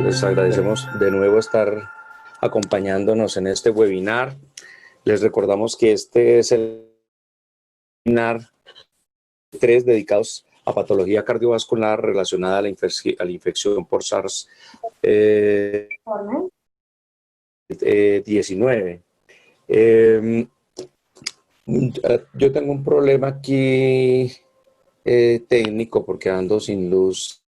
Les agradecemos de nuevo estar acompañándonos en este webinar. Les recordamos que este es el webinar 3 dedicados a patología cardiovascular relacionada a la infección por SARS-19. Yo tengo un problema aquí técnico porque ando sin luz,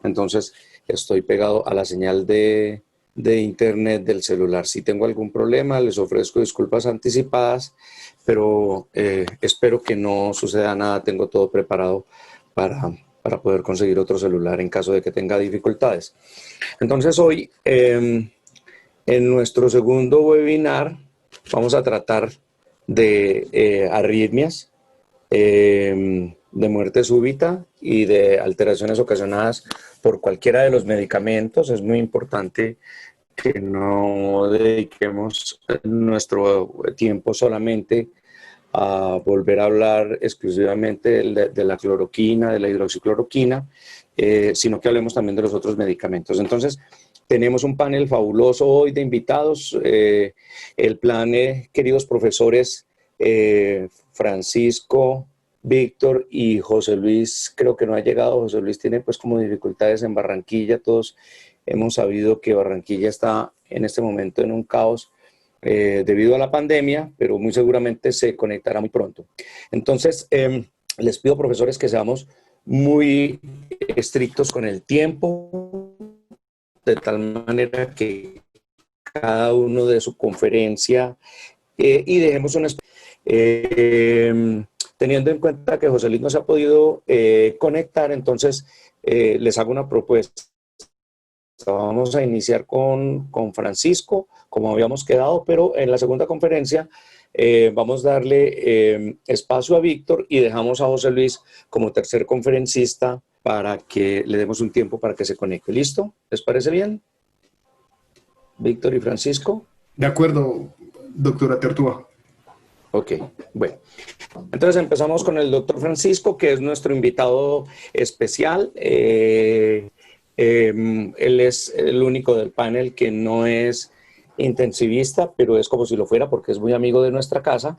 entonces estoy pegado a la señal de internet del celular. Si tengo algún problema, les ofrezco disculpas anticipadas, pero espero que no suceda nada. Tengo todo preparado para poder conseguir otro celular en caso de que tenga dificultades. Entonces hoy, en nuestro segundo webinar, vamos a tratar de arritmias, de muerte súbita y de alteraciones ocasionadas por cualquiera de los medicamentos. Es muy importante que no dediquemos nuestro tiempo solamente a volver a hablar exclusivamente de la cloroquina, de la hidroxicloroquina, sino que hablemos también de los otros medicamentos. Entonces, tenemos un panel fabuloso hoy de invitados. El plan, queridos profesores, Francisco, Víctor y José Luis, creo que no ha llegado. José Luis tiene pues como dificultades en Barranquilla. Todos hemos sabido que Barranquilla está en este momento en un caos debido a la pandemia, pero muy seguramente se conectará muy pronto. Entonces, les pido, profesores, que seamos muy estrictos con el tiempo, de tal manera que cada uno de su conferencia y dejemos una... teniendo en cuenta que José Luis no se ha podido conectar, entonces les hago una propuesta. Vamos a iniciar con Francisco, como habíamos quedado, pero en la segunda conferencia vamos a darle espacio a Víctor y dejamos a José Luis como tercer conferencista para que le demos un tiempo para que se conecte. ¿Listo? ¿Les parece bien? Víctor y Francisco. De acuerdo, doctora Tertúa. Ok, bueno. Entonces empezamos con el doctor Francisco, que es nuestro invitado especial. Él es el único del panel que no es intensivista, pero es como si lo fuera porque es muy amigo de nuestra casa.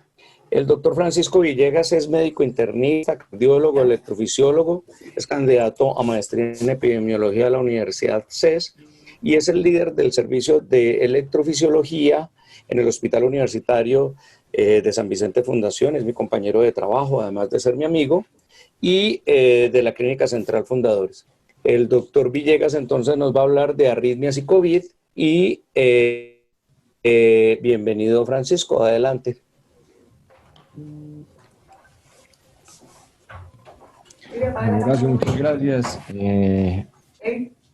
El doctor Francisco Villegas es médico internista, cardiólogo, electrofisiólogo, es candidato a maestría en epidemiología de la Universidad CES y es el líder del servicio de electrofisiología en el Hospital Universitario de San Vicente Fundación. Es mi compañero de trabajo, además de ser mi amigo, y de la Clínica Central Fundadores. El doctor Villegas entonces nos va a hablar de arritmias y COVID y bienvenido, Francisco, adelante. Horacio, muchas gracias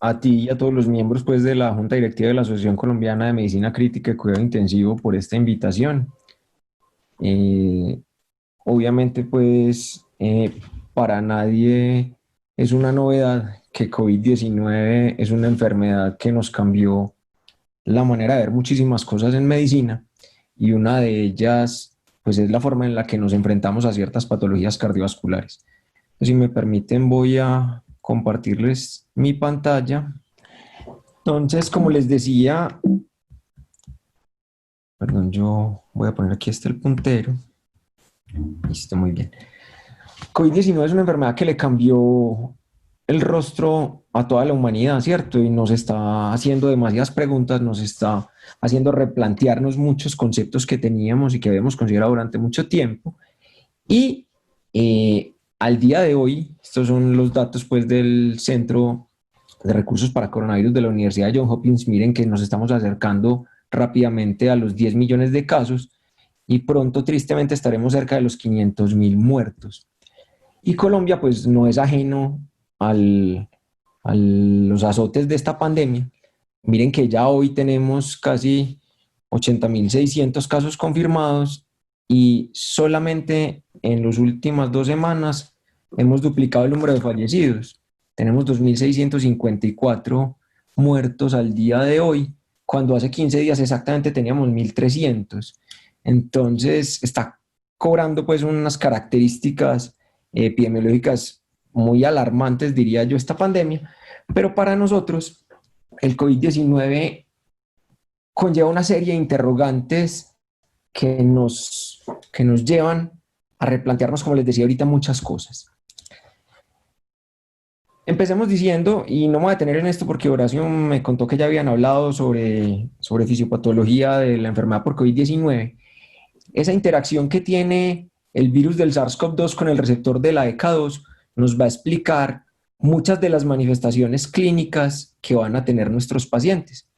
a ti y a todos los miembros pues, de la Junta Directiva de la Asociación Colombiana de Medicina Crítica y Cuidado Intensivo por esta invitación. Obviamente pues para nadie es una novedad que COVID-19 es una enfermedad que nos cambió la manera de ver muchísimas cosas en medicina y una de ellas pues es la forma en la que nos enfrentamos a ciertas patologías cardiovasculares. Si me permiten, voy a compartirles mi pantalla. Entonces, como les decía, perdón, yo voy a poner aquí el puntero. Listo, muy bien. COVID-19 es una enfermedad que le cambió el rostro a toda la humanidad, ¿cierto? Y nos está haciendo demasiadas preguntas, nos está haciendo replantearnos muchos conceptos que teníamos y que habíamos considerado durante mucho tiempo. Y al día de hoy, estos son los datos pues, del Centro de Recursos para Coronavirus de la Universidad de Johns Hopkins. Miren que nos estamos acercando rápidamente a los 10 millones de casos y pronto, tristemente, estaremos cerca de los 500.000 muertos. Y Colombia, pues, no es ajeno a los azotes de esta pandemia. Miren que ya hoy tenemos casi 80.600 casos confirmados y solamente en las últimas 2 semanas hemos duplicado el número de fallecidos. Tenemos 2.654 muertos al día de hoy, cuando hace 15 días exactamente teníamos 1.300. Entonces está cobrando pues unas características epidemiológicas muy alarmantes, diría yo, esta pandemia, pero para nosotros el COVID-19 conlleva una serie de interrogantes que nos llevan a replantearnos, como les decía ahorita, muchas cosas. Empecemos diciendo, y no me voy a detener en esto porque Horacio me contó que ya habían hablado sobre fisiopatología de la enfermedad por COVID-19, esa interacción que tiene el virus del SARS-CoV-2 con el receptor de la ECA2 nos va a explicar muchas de las manifestaciones clínicas que van a tener nuestros pacientes.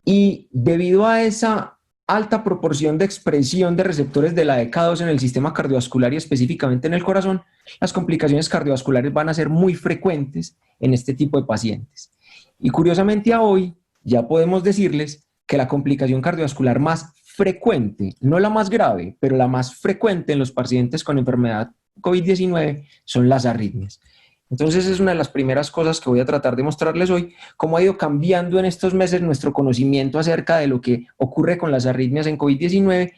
Y debido a esa alta proporción de expresión de receptores de la ECA2 en el sistema cardiovascular y específicamente en el corazón, las complicaciones cardiovasculares van a ser muy frecuentes en este tipo de pacientes. Y curiosamente a hoy ya podemos decirles que la complicación cardiovascular más frecuente, no la más grave, pero la más frecuente en los pacientes con enfermedad COVID-19 son las arritmias. Entonces es una de las primeras cosas que voy a tratar de mostrarles hoy, cómo ha ido cambiando en estos meses nuestro conocimiento acerca de lo que ocurre con las arritmias en COVID-19.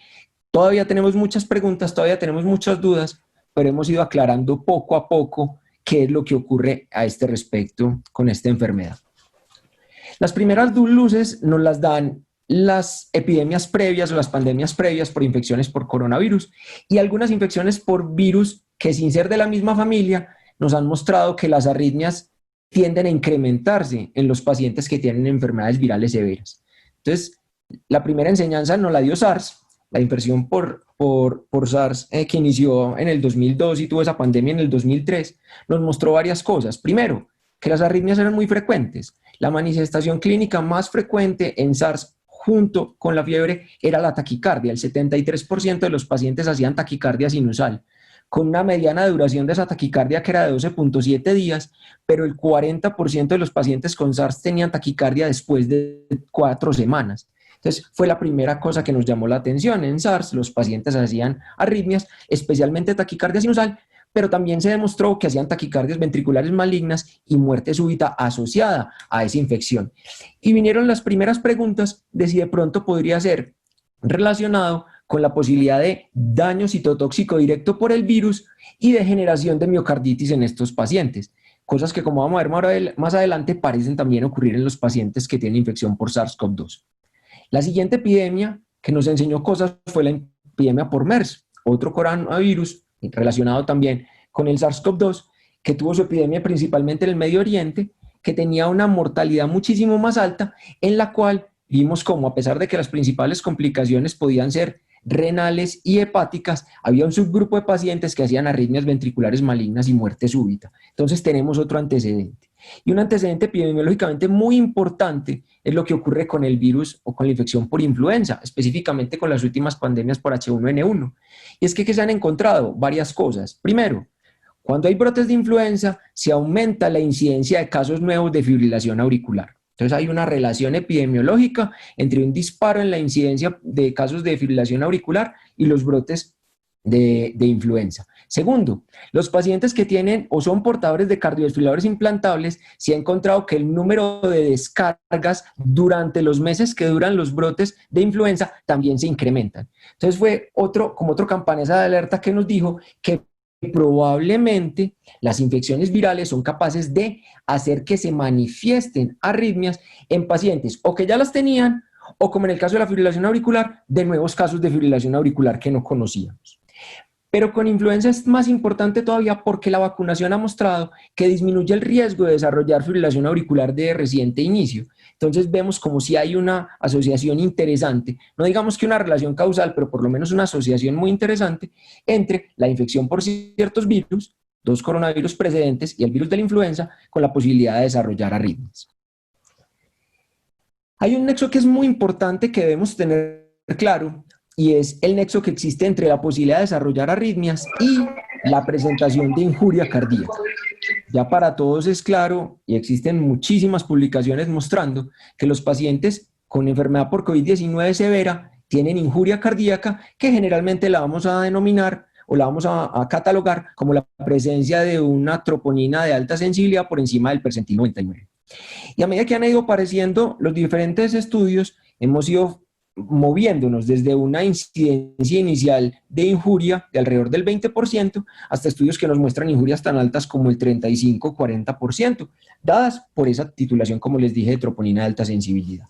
Todavía tenemos muchas preguntas, todavía tenemos muchas dudas, pero hemos ido aclarando poco a poco qué es lo que ocurre a este respecto con esta enfermedad. Las primeras luces nos las dan las epidemias previas o las pandemias previas por infecciones por coronavirus y algunas infecciones por virus que, sin ser de la misma familia, nos han mostrado que las arritmias tienden a incrementarse en los pacientes que tienen enfermedades virales severas. Entonces, la primera enseñanza nos la dio SARS, la infección por SARS que inició en el 2002 y tuvo esa pandemia en el 2003, nos mostró varias cosas. Primero, que las arritmias eran muy frecuentes. La manifestación clínica más frecuente en SARS junto con la fiebre era la taquicardia. El 73% de los pacientes hacían taquicardia sinusal, con una mediana duración de esa taquicardia que era de 12.7 días, pero el 40% de los pacientes con SARS tenían taquicardia después de 4 semanas. Entonces, fue la primera cosa que nos llamó la atención. En SARS, los pacientes hacían arritmias, especialmente taquicardia sinusal, pero también se demostró que hacían taquicardias ventriculares malignas y muerte súbita asociada a esa infección. Y vinieron las primeras preguntas de si de pronto podría ser relacionado con la posibilidad de daño citotóxico directo por el virus y de generación de miocarditis en estos pacientes. Cosas que, como vamos a ver más adelante, parecen también ocurrir en los pacientes que tienen infección por SARS-CoV-2. La siguiente epidemia que nos enseñó cosas fue la epidemia por MERS, otro coronavirus relacionado también con el SARS-CoV-2, que tuvo su epidemia principalmente en el Medio Oriente, que tenía una mortalidad muchísimo más alta, en la cual vimos cómo, a pesar de que las principales complicaciones podían ser renales y hepáticas, había un subgrupo de pacientes que hacían arritmias ventriculares malignas y muerte súbita. Entonces tenemos otro antecedente. Y un antecedente epidemiológicamente muy importante es lo que ocurre con el virus o con la infección por influenza, específicamente con las últimas pandemias por H1N1. Y es que se han encontrado varias cosas. Primero, cuando hay brotes de influenza, se aumenta la incidencia de casos nuevos de fibrilación auricular. Entonces hay una relación epidemiológica entre un disparo en la incidencia de casos de fibrilación auricular y los brotes de influenza. Segundo, los pacientes que tienen o son portadores de cardiodesfibriladores implantables, se ha encontrado que el número de descargas durante los meses que duran los brotes de influenza también se incrementan. Entonces fue otro campanazo de alerta que nos dijo que probablemente las infecciones virales son capaces de hacer que se manifiesten arritmias en pacientes o que ya las tenían o, como en el caso de la fibrilación auricular, de nuevos casos de fibrilación auricular que no conocíamos. Pero con influenza es más importante todavía porque la vacunación ha mostrado que disminuye el riesgo de desarrollar fibrilación auricular de reciente inicio. Entonces vemos como si hay una asociación interesante, no digamos que una relación causal, pero por lo menos una asociación muy interesante entre la infección por ciertos virus, 2 coronavirus precedentes y el virus de la influenza, con la posibilidad de desarrollar arritmias. Hay un nexo que es muy importante que debemos tener claro, y es el nexo que existe entre la posibilidad de desarrollar arritmias y la presentación de injuria cardíaca. Ya para todos es claro, y existen muchísimas publicaciones mostrando que los pacientes con enfermedad por COVID-19 severa tienen injuria cardíaca, que generalmente la vamos a denominar o la vamos a catalogar como la presencia de una troponina de alta sensibilidad por encima del percentil 99. Y a medida que han ido apareciendo los diferentes estudios, hemos ido moviéndonos desde una incidencia inicial de injuria de alrededor del 20% hasta estudios que nos muestran injurias tan altas como el 35-40%, dadas por esa titulación, como les dije, de troponina de alta sensibilidad.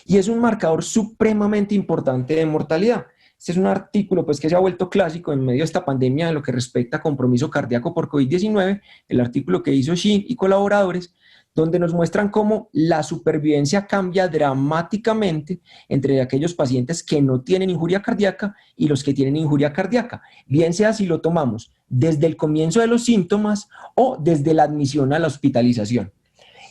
Y es un marcador supremamente importante de mortalidad. Este es un artículo pues, que se ha vuelto clásico en medio de esta pandemia en lo que respecta a compromiso cardíaco por COVID-19, el artículo que hizo Xi y colaboradores, donde nos muestran cómo la supervivencia cambia dramáticamente entre aquellos pacientes que no tienen injuria cardíaca y los que tienen injuria cardíaca, bien sea si lo tomamos desde el comienzo de los síntomas o desde la admisión a la hospitalización.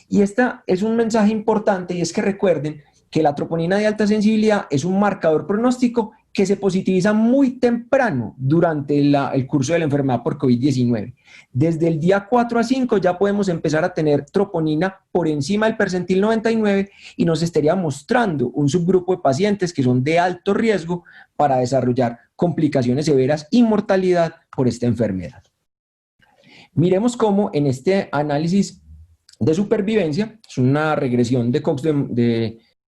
Y este es un mensaje importante, y es que recuerden que la troponina de alta sensibilidad es un marcador pronóstico que se positiviza muy temprano durante el curso de la enfermedad por COVID-19. Desde el día 4 a 5 ya podemos empezar a tener troponina por encima del percentil 99 y nos estaría mostrando un subgrupo de pacientes que son de alto riesgo para desarrollar complicaciones severas y mortalidad por esta enfermedad. Miremos cómo en este análisis de supervivencia, es una regresión de Cox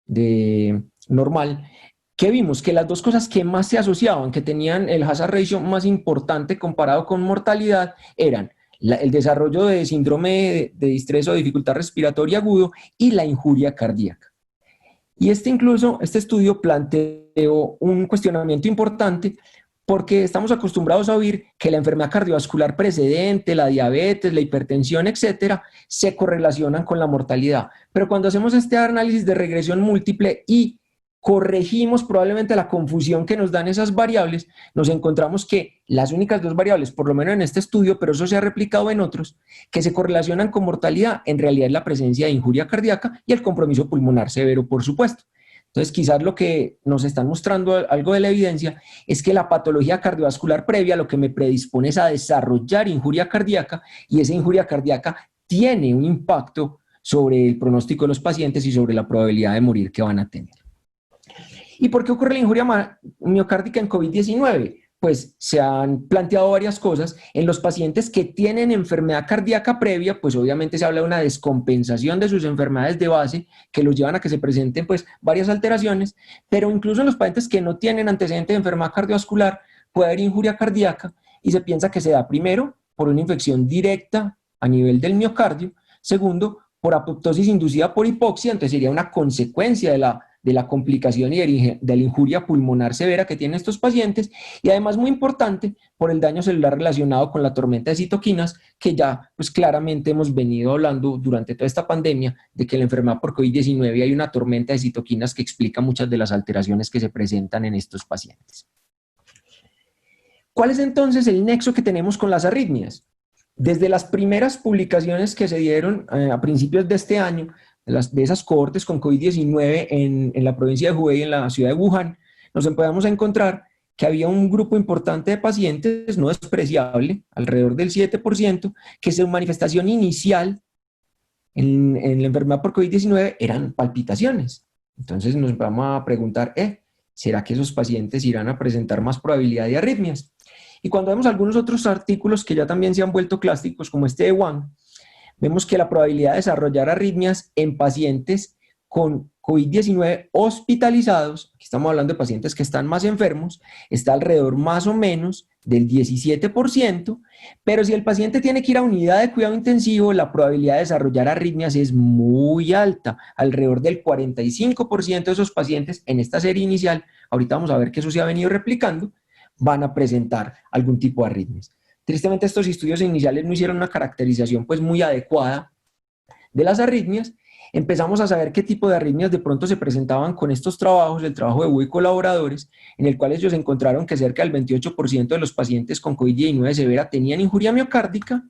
de normal, que vimos que las dos cosas que más se asociaban, que tenían el hazard ratio más importante comparado con mortalidad, eran el desarrollo de síndrome de distrés o dificultad respiratoria agudo y la injuria cardíaca. Y este estudio planteó un cuestionamiento importante porque estamos acostumbrados a oír que la enfermedad cardiovascular precedente, la diabetes, la hipertensión, etcétera, se correlacionan con la mortalidad. Pero cuando hacemos este análisis de regresión múltiple y corregimos probablemente la confusión que nos dan esas variables, nos encontramos que las únicas dos variables, por lo menos en este estudio, pero eso se ha replicado en otros, que se correlacionan con mortalidad, en realidad es la presencia de injuria cardíaca y el compromiso pulmonar severo, por supuesto. Entonces, quizás lo que nos están mostrando algo de la evidencia es que la patología cardiovascular previa lo que me predispone es a desarrollar injuria cardíaca, y esa injuria cardíaca tiene un impacto sobre el pronóstico de los pacientes y sobre la probabilidad de morir que van a tener. ¿Y por qué ocurre la injuria miocárdica en COVID-19? Pues se han planteado varias cosas. En los pacientes que tienen enfermedad cardíaca previa, pues obviamente se habla de una descompensación de sus enfermedades de base que los llevan a que se presenten pues varias alteraciones, pero incluso en los pacientes que no tienen antecedentes de enfermedad cardiovascular puede haber injuria cardíaca, y se piensa que se da primero por una infección directa a nivel del miocardio, segundo por apoptosis inducida por hipoxia, entonces sería una consecuencia de la complicación y de la injuria pulmonar severa que tienen estos pacientes, y además, muy importante, por el daño celular relacionado con la tormenta de citoquinas, que ya pues claramente hemos venido hablando durante toda esta pandemia de que en la enfermedad por COVID-19 hay una tormenta de citoquinas que explica muchas de las alteraciones que se presentan en estos pacientes. ¿Cuál es entonces el nexo que tenemos con las arritmias? Desde las primeras publicaciones que se dieron a principios de este año, de esas cohortes con COVID-19 en la provincia de Hubei, en la ciudad de Wuhan, nos empezamos a encontrar que había un grupo importante de pacientes, no despreciable, alrededor del 7%, que su manifestación inicial en la enfermedad por COVID-19 eran palpitaciones. Entonces nos empezamos a preguntar, ¿será que esos pacientes irán a presentar más probabilidad de arritmias? Y cuando vemos algunos otros artículos que ya también se han vuelto clásicos, como este de Wang, vemos que la probabilidad de desarrollar arritmias en pacientes con COVID-19 hospitalizados, aquí estamos hablando de pacientes que están más enfermos, está alrededor más o menos del 17%, pero si el paciente tiene que ir a unidad de cuidado intensivo, la probabilidad de desarrollar arritmias es muy alta, alrededor del 45% de esos pacientes en esta serie inicial, ahorita vamos a ver que eso se ha venido replicando, van a presentar algún tipo de arritmias. Tristemente, estos estudios iniciales no hicieron una caracterización pues muy adecuada de las arritmias. Empezamos a saber qué tipo de arritmias de pronto se presentaban con estos trabajos, el trabajo de Wu y colaboradores, en el cual ellos encontraron que cerca del 28% de los pacientes con COVID-19 severa tenían injuria miocárdica,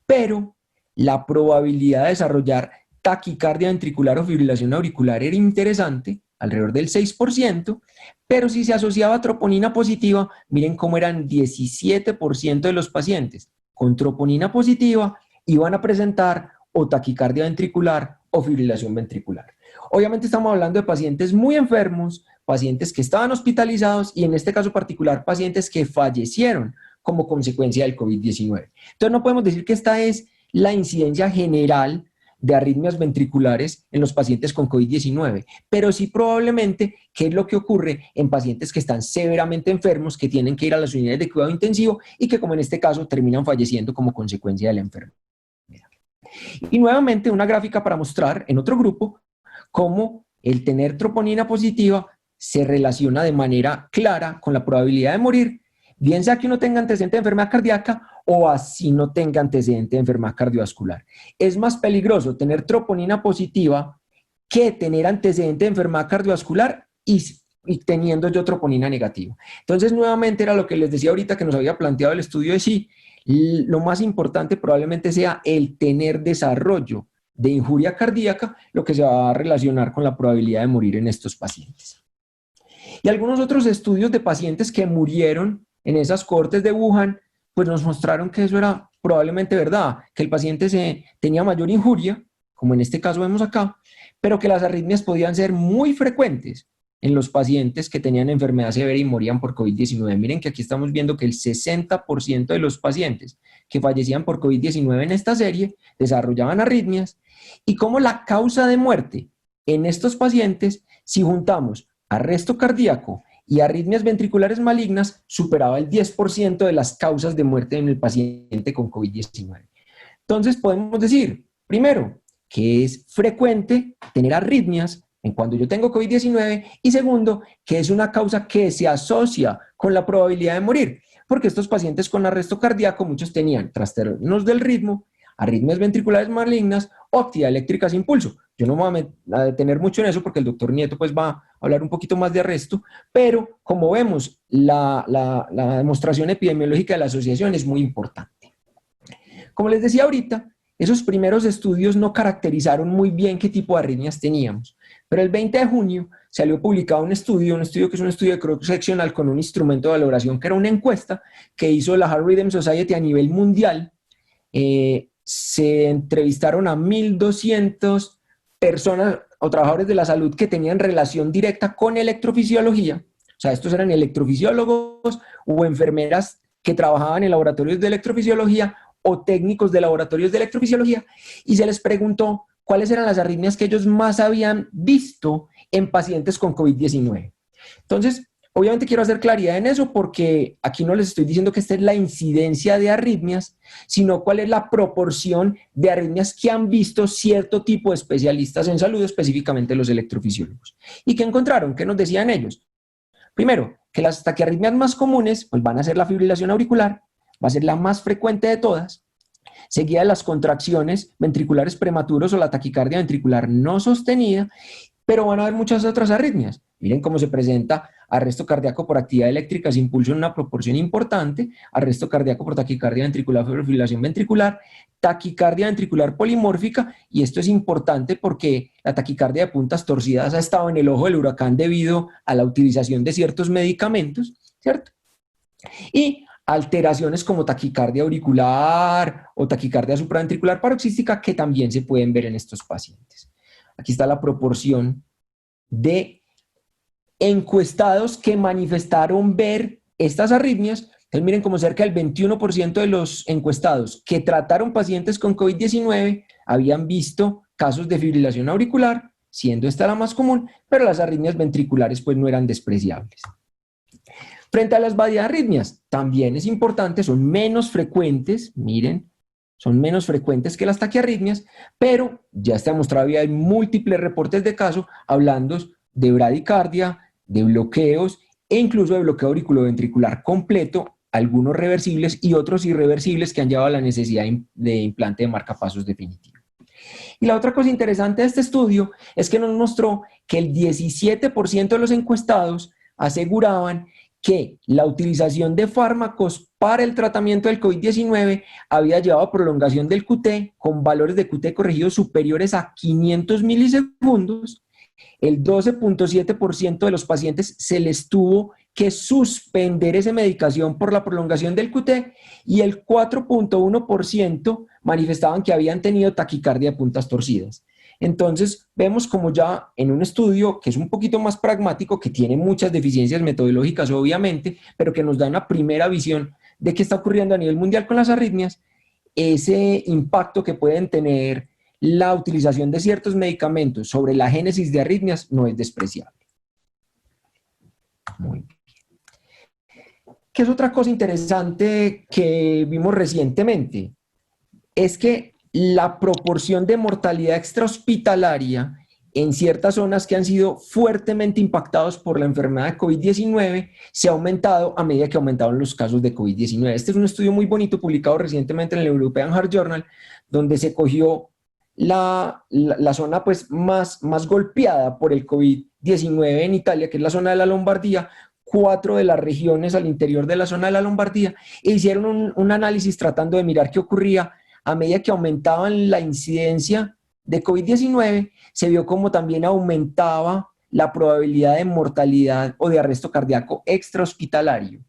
pero la probabilidad de desarrollar taquicardia ventricular o fibrilación auricular era interesante, alrededor del 6%, pero si se asociaba a troponina positiva, miren cómo eran 17% de los pacientes con troponina positiva iban a presentar o taquicardia ventricular o fibrilación ventricular. Obviamente estamos hablando de pacientes muy enfermos, pacientes que estaban hospitalizados y en este caso particular pacientes que fallecieron como consecuencia del COVID-19. Entonces no podemos decir que esta es la incidencia general de arritmias ventriculares en los pacientes con COVID-19, pero sí probablemente qué es lo que ocurre en pacientes que están severamente enfermos, que tienen que ir a las unidades de cuidado intensivo y que, como en este caso, terminan falleciendo como consecuencia de la enfermedad. Y nuevamente una gráfica para mostrar en otro grupo cómo el tener troponina positiva se relaciona de manera clara con la probabilidad de morir, bien sea que uno tenga antecedente de enfermedad cardíaca o así no tenga antecedente de enfermedad cardiovascular. Es más peligroso tener troponina positiva que tener antecedente de enfermedad cardiovascular y teniendo yo troponina negativa. Entonces, nuevamente era lo que les decía ahorita que nos había planteado el estudio de sí. Lo más importante probablemente sea el tener desarrollo de injuria cardíaca, lo que se va a relacionar con la probabilidad de morir en estos pacientes. Y algunos otros estudios de pacientes que murieron en esas cohortes de Wuhan, pues nos mostraron que eso era probablemente verdad, que el paciente tenía mayor injuria, como en este caso vemos acá, pero que las arritmias podían ser muy frecuentes en los pacientes que tenían enfermedad severa y morían por COVID-19. Miren que aquí estamos viendo que el 60% de los pacientes que fallecían por COVID-19 en esta serie desarrollaban arritmias, y como la causa de muerte en estos pacientes, si juntamos arresto cardíaco y arritmias ventriculares malignas, superaba el 10% de las causas de muerte en el paciente con COVID-19. Entonces podemos decir, primero, que es frecuente tener arritmias en cuando yo tengo COVID-19, y segundo, que es una causa que se asocia con la probabilidad de morir, porque estos pacientes con arresto cardíaco, muchos tenían trastornos del ritmo, arritmias ventriculares malignas o actividad eléctrica sin pulso. Yo no me voy a detener mucho en eso porque el doctor Nieto pues va a hablar un poquito más de arresto, pero como vemos, la demostración epidemiológica de la asociación es muy importante. Como les decía ahorita, esos primeros estudios no caracterizaron muy bien qué tipo de arritmias teníamos, pero el 20 de junio salió publicado un estudio que es un estudio de cross-seccional con un instrumento de valoración que era una encuesta que hizo la Heart Rhythm Society a nivel mundial. Se entrevistaron a 1.200 personas o trabajadores de la salud que tenían relación directa con electrofisiología. O sea, estos eran electrofisiólogos o enfermeras que trabajaban en laboratorios de electrofisiología o técnicos de laboratorios de electrofisiología, y se les preguntó cuáles eran las arritmias que ellos más habían visto en pacientes con COVID-19. Entonces, obviamente quiero hacer claridad en eso porque aquí no les estoy diciendo que esta es la incidencia de arritmias, sino cuál es la proporción de arritmias que han visto cierto tipo de especialistas en salud, específicamente los electrofisiólogos. ¿Y qué encontraron? ¿Qué nos decían ellos? Primero, que las taquiarritmias más comunes pues, van a ser la fibrilación auricular, va a ser la más frecuente de todas, seguida de las contracciones ventriculares prematuros o la taquicardia ventricular no sostenida, pero van a haber muchas otras arritmias. Miren cómo se presenta arresto cardíaco por actividad eléctrica sin pulso en una proporción importante, arresto cardíaco por taquicardia ventricular, fibrilación ventricular, taquicardia ventricular polimórfica, y esto es importante porque la taquicardia de puntas torcidas ha estado en el ojo del huracán debido a la utilización de ciertos medicamentos, ¿cierto? Y alteraciones como taquicardia auricular o taquicardia supraventricular paroxística que también se pueden ver en estos pacientes. Aquí está la proporción de encuestados que manifestaron ver estas arritmias. Entonces miren como cerca del 21% de los encuestados que trataron pacientes con COVID-19 habían visto casos de fibrilación auricular, siendo esta la más común, pero las arritmias ventriculares pues no eran despreciables. Frente a las badiarritmias, también es importante, son menos frecuentes, miren, son menos frecuentes que las taquiarritmias, pero ya está demostrado y hay múltiples reportes de casos hablando de bradicardia, de bloqueos e incluso de bloqueo auriculoventricular completo, algunos reversibles y otros irreversibles que han llevado a la necesidad de implante de marcapasos definitivo. Y la otra cosa interesante de este estudio es que nos mostró que el 17% de los encuestados aseguraban que la utilización de fármacos para el tratamiento del COVID-19 había llevado a prolongación del QT con valores de QT corregidos superiores a 500 milisegundos. El 12.7% de los pacientes se les tuvo que suspender esa medicación por la prolongación del QT y el 4.1% manifestaban que habían tenido taquicardia de puntas torcidas. Entonces, vemos como ya en un estudio que es un poquito más pragmático, que tiene muchas deficiencias metodológicas obviamente, pero que nos da una primera visión de qué está ocurriendo a nivel mundial con las arritmias, ese impacto que pueden tener la utilización de ciertos medicamentos sobre la génesis de arritmias no es despreciable. Muy bien. ¿Qué es otra cosa interesante que vimos recientemente? Es que la proporción de mortalidad extrahospitalaria en ciertas zonas que han sido fuertemente impactados por la enfermedad de COVID-19 se ha aumentado a medida que aumentaban los casos de COVID-19. Este es un estudio muy bonito publicado recientemente en el European Heart Journal, donde se cogió la zona pues, más golpeada por el COVID-19 en Italia, que es la zona de la Lombardía, 4 de las regiones al interior de la zona de la Lombardía, e hicieron un análisis tratando de mirar qué ocurría a medida que aumentaban la incidencia de COVID-19, se vio como también aumentaba la probabilidad de mortalidad o de arresto cardíaco extrahospitalario.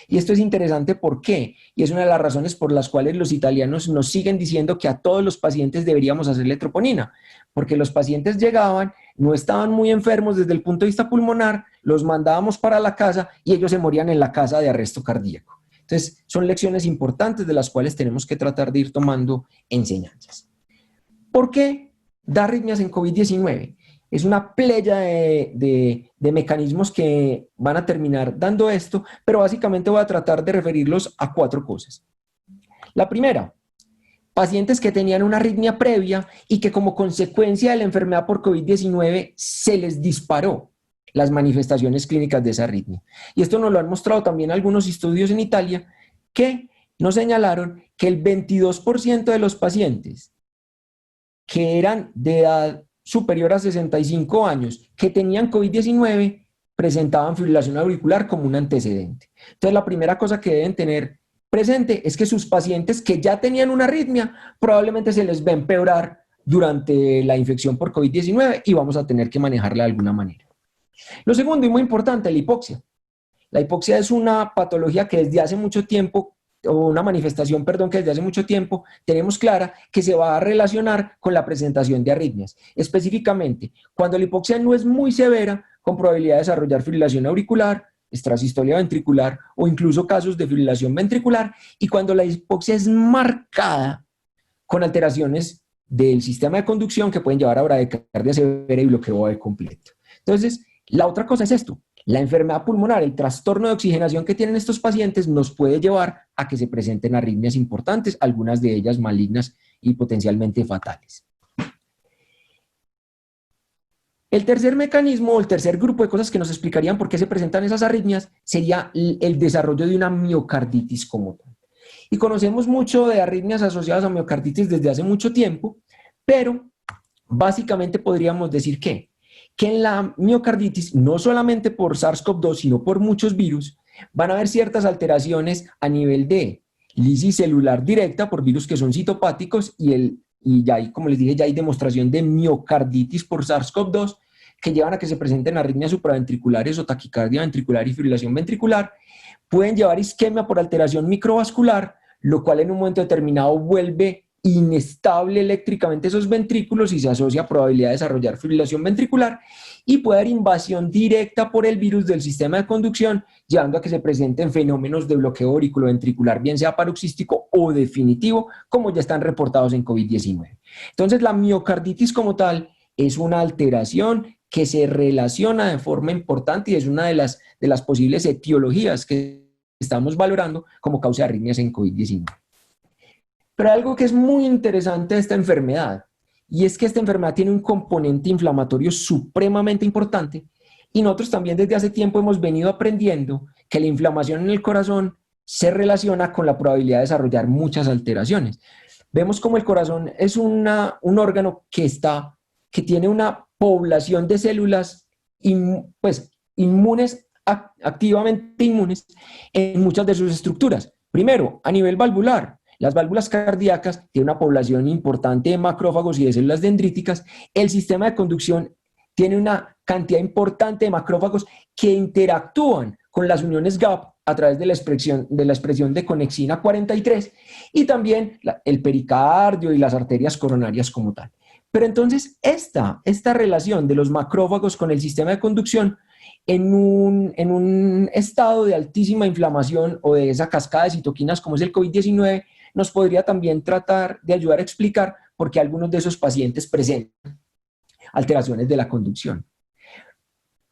Y esto es interesante, ¿por qué? Y es una de las razones por las cuales los italianos nos siguen diciendo que a todos los pacientes deberíamos hacerle troponina, porque los pacientes llegaban, no estaban muy enfermos desde el punto de vista pulmonar, los mandábamos para la casa y ellos se morían en la casa de arresto cardíaco. Entonces, son lecciones importantes de las cuales tenemos que tratar de ir tomando enseñanzas. ¿Por qué da arritmias en COVID-19? Es una playa de mecanismos que van a terminar dando esto, pero básicamente voy a tratar de referirlos a 4 cosas. La primera, pacientes que tenían una arritmia previa y que como consecuencia de la enfermedad por COVID-19 se les disparó las manifestaciones clínicas de esa arritmia. Y esto nos lo han mostrado también algunos estudios en Italia que nos señalaron que el 22% de los pacientes que eran de edad superior a 65 años, que tenían COVID-19, presentaban fibrilación auricular como un antecedente. Entonces, la primera cosa que deben tener presente es que sus pacientes que ya tenían una arritmia, probablemente se les va a empeorar durante la infección por COVID-19 y vamos a tener que manejarla de alguna manera. Lo segundo y muy importante, la hipoxia. La hipoxia es una patología que desde hace mucho tiempo, o una manifestación, perdón, que desde hace mucho tiempo tenemos clara que se va a relacionar con la presentación de arritmias. Específicamente, cuando la hipoxia no es muy severa, con probabilidad de desarrollar fibrilación auricular, extrasistolia ventricular o incluso casos de fibrilación ventricular, y cuando la hipoxia es marcada con alteraciones del sistema de conducción que pueden llevar a bradicardia severa y bloqueo AV completo. Entonces, la otra cosa es esto. La enfermedad pulmonar, el trastorno de oxigenación que tienen estos pacientes nos puede llevar a que se presenten arritmias importantes, algunas de ellas malignas y potencialmente fatales. El tercer mecanismo o el tercer grupo de cosas que nos explicarían por qué se presentan esas arritmias sería el desarrollo de una miocarditis como tal. Y conocemos mucho de arritmias asociadas a miocarditis desde hace mucho tiempo, pero básicamente podríamos decir que en la miocarditis, no solamente por SARS-CoV-2, sino por muchos virus, van a haber ciertas alteraciones a nivel de lisis celular directa por virus que son citopáticos y ya hay, como les dije, ya hay demostración de miocarditis por SARS-CoV-2 que llevan a que se presenten arritmias supraventriculares o taquicardia ventricular y fibrilación ventricular. Pueden llevar isquemia por alteración microvascular, lo cual en un momento determinado vuelve inestable eléctricamente esos ventrículos y se asocia a probabilidad de desarrollar fibrilación ventricular, y puede haber invasión directa por el virus del sistema de conducción, llevando a que se presenten fenómenos de bloqueo auriculoventricular, bien sea paroxístico o definitivo, como ya están reportados en COVID-19. Entonces, la miocarditis como tal es una alteración que se relaciona de forma importante y es una de las posibles etiologías que estamos valorando como causa de arritmias en COVID-19. Pero hay algo que es muy interesante de esta enfermedad, y es que esta enfermedad tiene un componente inflamatorio supremamente importante, y nosotros también desde hace tiempo hemos venido aprendiendo que la inflamación en el corazón se relaciona con la probabilidad de desarrollar muchas alteraciones. Vemos como el corazón es un órgano que tiene una población de células inmunes, activamente inmunes en muchas de sus estructuras. Primero, a nivel valvular. Las válvulas cardíacas tienen una población importante de macrófagos y de células dendríticas. El sistema de conducción tiene una cantidad importante de macrófagos que interactúan con las uniones GAP a través de la expresión de conexina 43 y también el pericardio y las arterias coronarias como tal. Pero entonces esta relación de los macrófagos con el sistema de conducción en un estado de altísima inflamación o de esa cascada de citoquinas como es el COVID-19 nos podría también tratar de ayudar a explicar porque algunos de esos pacientes presentan alteraciones de la conducción.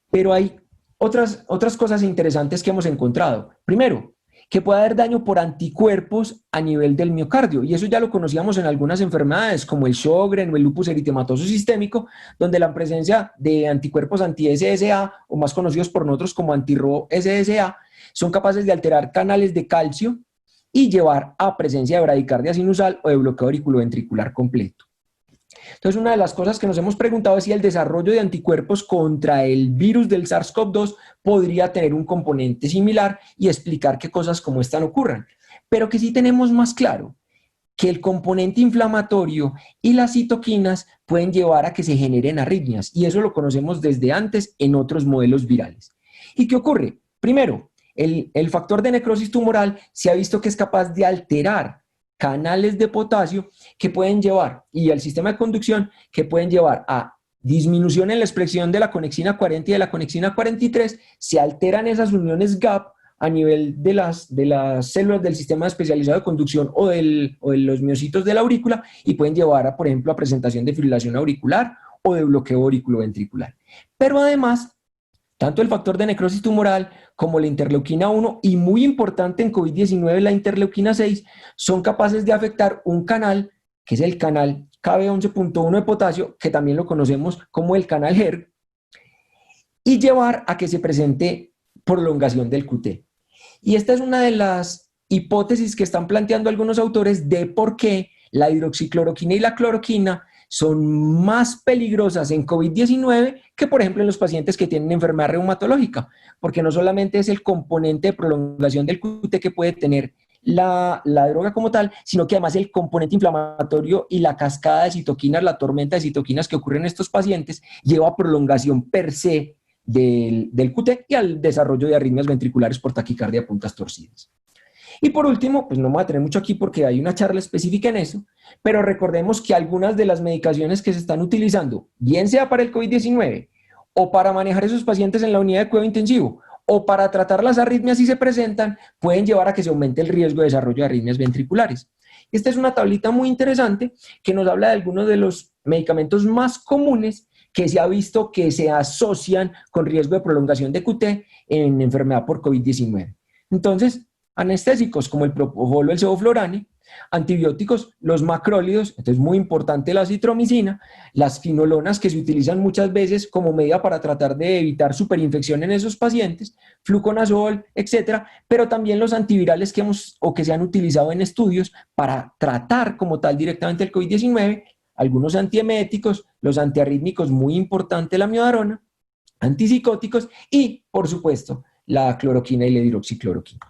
Pero hay otras cosas interesantes que hemos encontrado. Primero, que puede haber daño por anticuerpos a nivel del miocardio, y eso ya lo conocíamos en algunas enfermedades como el Sjögren o el lupus eritematoso sistémico, donde la presencia de anticuerpos anti-SSA, o más conocidos por nosotros como anti-Rho-SSA, son capaces de alterar canales de calcio y llevar a presencia de bradicardia sinusal o de bloqueo auriculoventricular completo. Entonces, una de las cosas que nos hemos preguntado es si el desarrollo de anticuerpos contra el virus del SARS-CoV-2 podría tener un componente similar y explicar qué cosas como esta no ocurran. Pero que sí tenemos más claro que el componente inflamatorio y las citoquinas pueden llevar a que se generen arritmias, y eso lo conocemos desde antes en otros modelos virales. ¿Y qué ocurre? Primero, el factor de necrosis tumoral se ha visto que es capaz de alterar canales de potasio que pueden llevar, y el sistema de conducción que pueden llevar a disminución en la expresión de la conexina 40 y de la conexina 43, se alteran esas uniones GAP a nivel de las células del sistema especializado de conducción o de los miocitos de la aurícula, y pueden llevar a, por ejemplo, a presentación de fibrilación auricular o de bloqueo auriculoventricular. Pero además, tanto el factor de necrosis tumoral como la interleuquina 1 y, muy importante en COVID-19, la interleuquina 6, son capaces de afectar un canal que es el canal KB11.1 de potasio, que también lo conocemos como el canal HERG, y llevar a que se presente prolongación del QT. Y esta es una de las hipótesis que están planteando algunos autores de por qué la hidroxicloroquina y la cloroquina son más peligrosas en COVID-19 que, por ejemplo, en los pacientes que tienen enfermedad reumatológica, porque no solamente es el componente de prolongación del QT que puede tener la droga como tal, sino que además el componente inflamatorio y la cascada de citoquinas, la tormenta de citoquinas que ocurre en estos pacientes, lleva a prolongación per se del QT y al desarrollo de arritmias ventriculares por taquicardia a puntas torcidas. Y por último, pues no me voy a tener mucho aquí porque hay una charla específica en eso, pero recordemos que algunas de las medicaciones que se están utilizando, bien sea para el COVID-19 o para manejar esos pacientes en la unidad de cuidado intensivo o para tratar las arritmias si se presentan, pueden llevar a que se aumente el riesgo de desarrollo de arritmias ventriculares. Esta es una tablita muy interesante que nos habla de algunos de los medicamentos más comunes que se ha visto que se asocian con riesgo de prolongación de QT en enfermedad por COVID-19. Entonces, anestésicos como el propofol o el sevoflurane, antibióticos, los macrólidos, entonces muy importante la acitromicina, las finolonas que se utilizan muchas veces como medida para tratar de evitar superinfección en esos pacientes, fluconazol, etcétera, pero también los antivirales que se han utilizado en estudios para tratar como tal directamente el COVID-19, algunos antieméticos, los antiarrítmicos, muy importante la amiodarona, antipsicóticos y, por supuesto, la cloroquina y la hidroxicloroquina.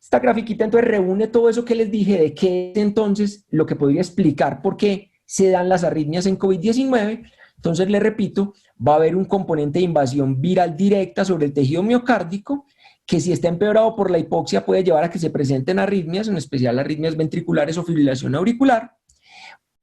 Esta grafiquita entonces reúne todo eso que les dije de qué es entonces lo que podría explicar por qué se dan las arritmias en COVID-19. Entonces, les repito, va a haber un componente de invasión viral directa sobre el tejido miocárdico que, si está empeorado por la hipoxia, puede llevar a que se presenten arritmias, en especial arritmias ventriculares o fibrilación auricular.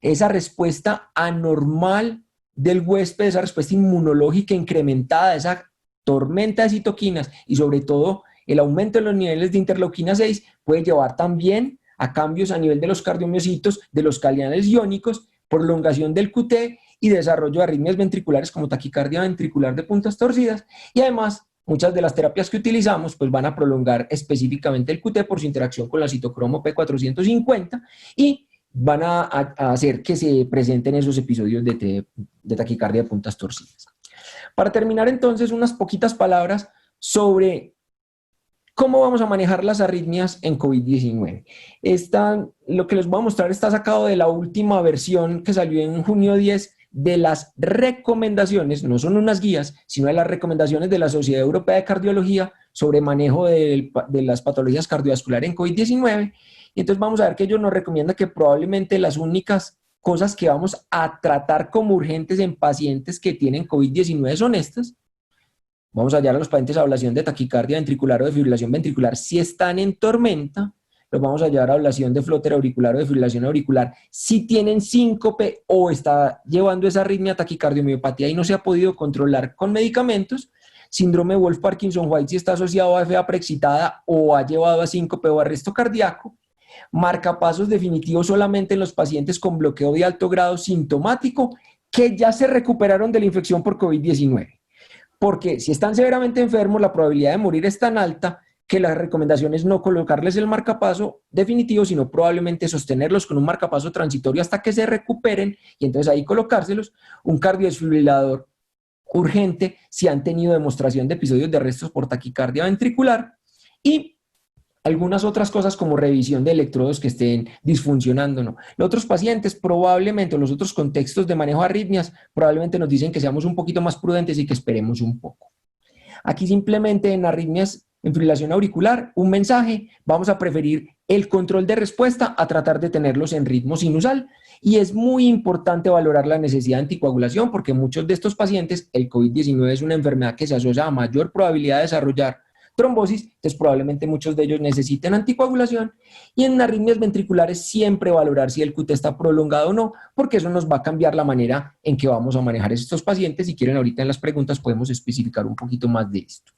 Esa respuesta anormal del huésped, esa respuesta inmunológica incrementada, esa tormenta de citoquinas y sobre todo el aumento de los niveles de interleuquina 6 puede llevar también a cambios a nivel de los cardiomiocitos, de los canales iónicos, prolongación del QT y desarrollo de arritmias ventriculares como taquicardia ventricular de puntas torcidas. Y además, muchas de las terapias que utilizamos pues van a prolongar específicamente el QT por su interacción con la citocromo P450 y van a hacer que se presenten esos episodios de taquicardia de puntas torcidas. Para terminar, entonces, unas poquitas palabras sobre cómo vamos a manejar las arritmias en COVID-19. Lo que les voy a mostrar está sacado de la última versión que salió en junio 10 de las recomendaciones, no son unas guías, sino de las recomendaciones de la Sociedad Europea de Cardiología sobre manejo de las patologías cardiovasculares en COVID-19. Y entonces vamos a ver que ellos nos recomiendan que probablemente las únicas cosas que vamos a tratar como urgentes en pacientes que tienen COVID-19 son estas. Vamos a hallar a los pacientes a ablación de taquicardia ventricular o de fibrilación ventricular si están en tormenta. Los vamos a hallar a ablación de flóter auricular o de fibrilación auricular si tienen síncope o está llevando esa arritmia, taquicardiomyopatía y no se ha podido controlar con medicamentos. Síndrome Wolff-Parkinson-White si está asociado a FA preexcitada o ha llevado a síncope o arresto cardíaco. Marcapasos definitivos solamente en los pacientes con bloqueo de alto grado sintomático que ya se recuperaron de la infección por COVID-19. Porque si están severamente enfermos, la probabilidad de morir es tan alta que la recomendación es no colocarles el marcapaso definitivo, sino probablemente sostenerlos con un marcapaso transitorio hasta que se recuperen y entonces ahí colocárselos, un cardiodesfibrilador urgente si han tenido demostración de episodios de arrestos por taquicardia ventricular y algunas otras cosas como revisión de electrodos que estén disfuncionando, ¿no? Los otros pacientes probablemente, los otros contextos de manejo de arritmias, probablemente nos dicen que seamos un poquito más prudentes y que esperemos un poco. Aquí simplemente en arritmias en fibrilación auricular, un mensaje, vamos a preferir el control de respuesta a tratar de tenerlos en ritmo sinusal y es muy importante valorar la necesidad de anticoagulación porque muchos de estos pacientes, el COVID-19 es una enfermedad que se asocia a mayor probabilidad de desarrollar trombosis, entonces probablemente muchos de ellos necesiten anticoagulación y en arritmias ventriculares siempre valorar si el QT está prolongado o no, porque eso nos va a cambiar la manera en que vamos a manejar a estos pacientes. Si quieren ahorita en las preguntas podemos especificar un poquito más de esto.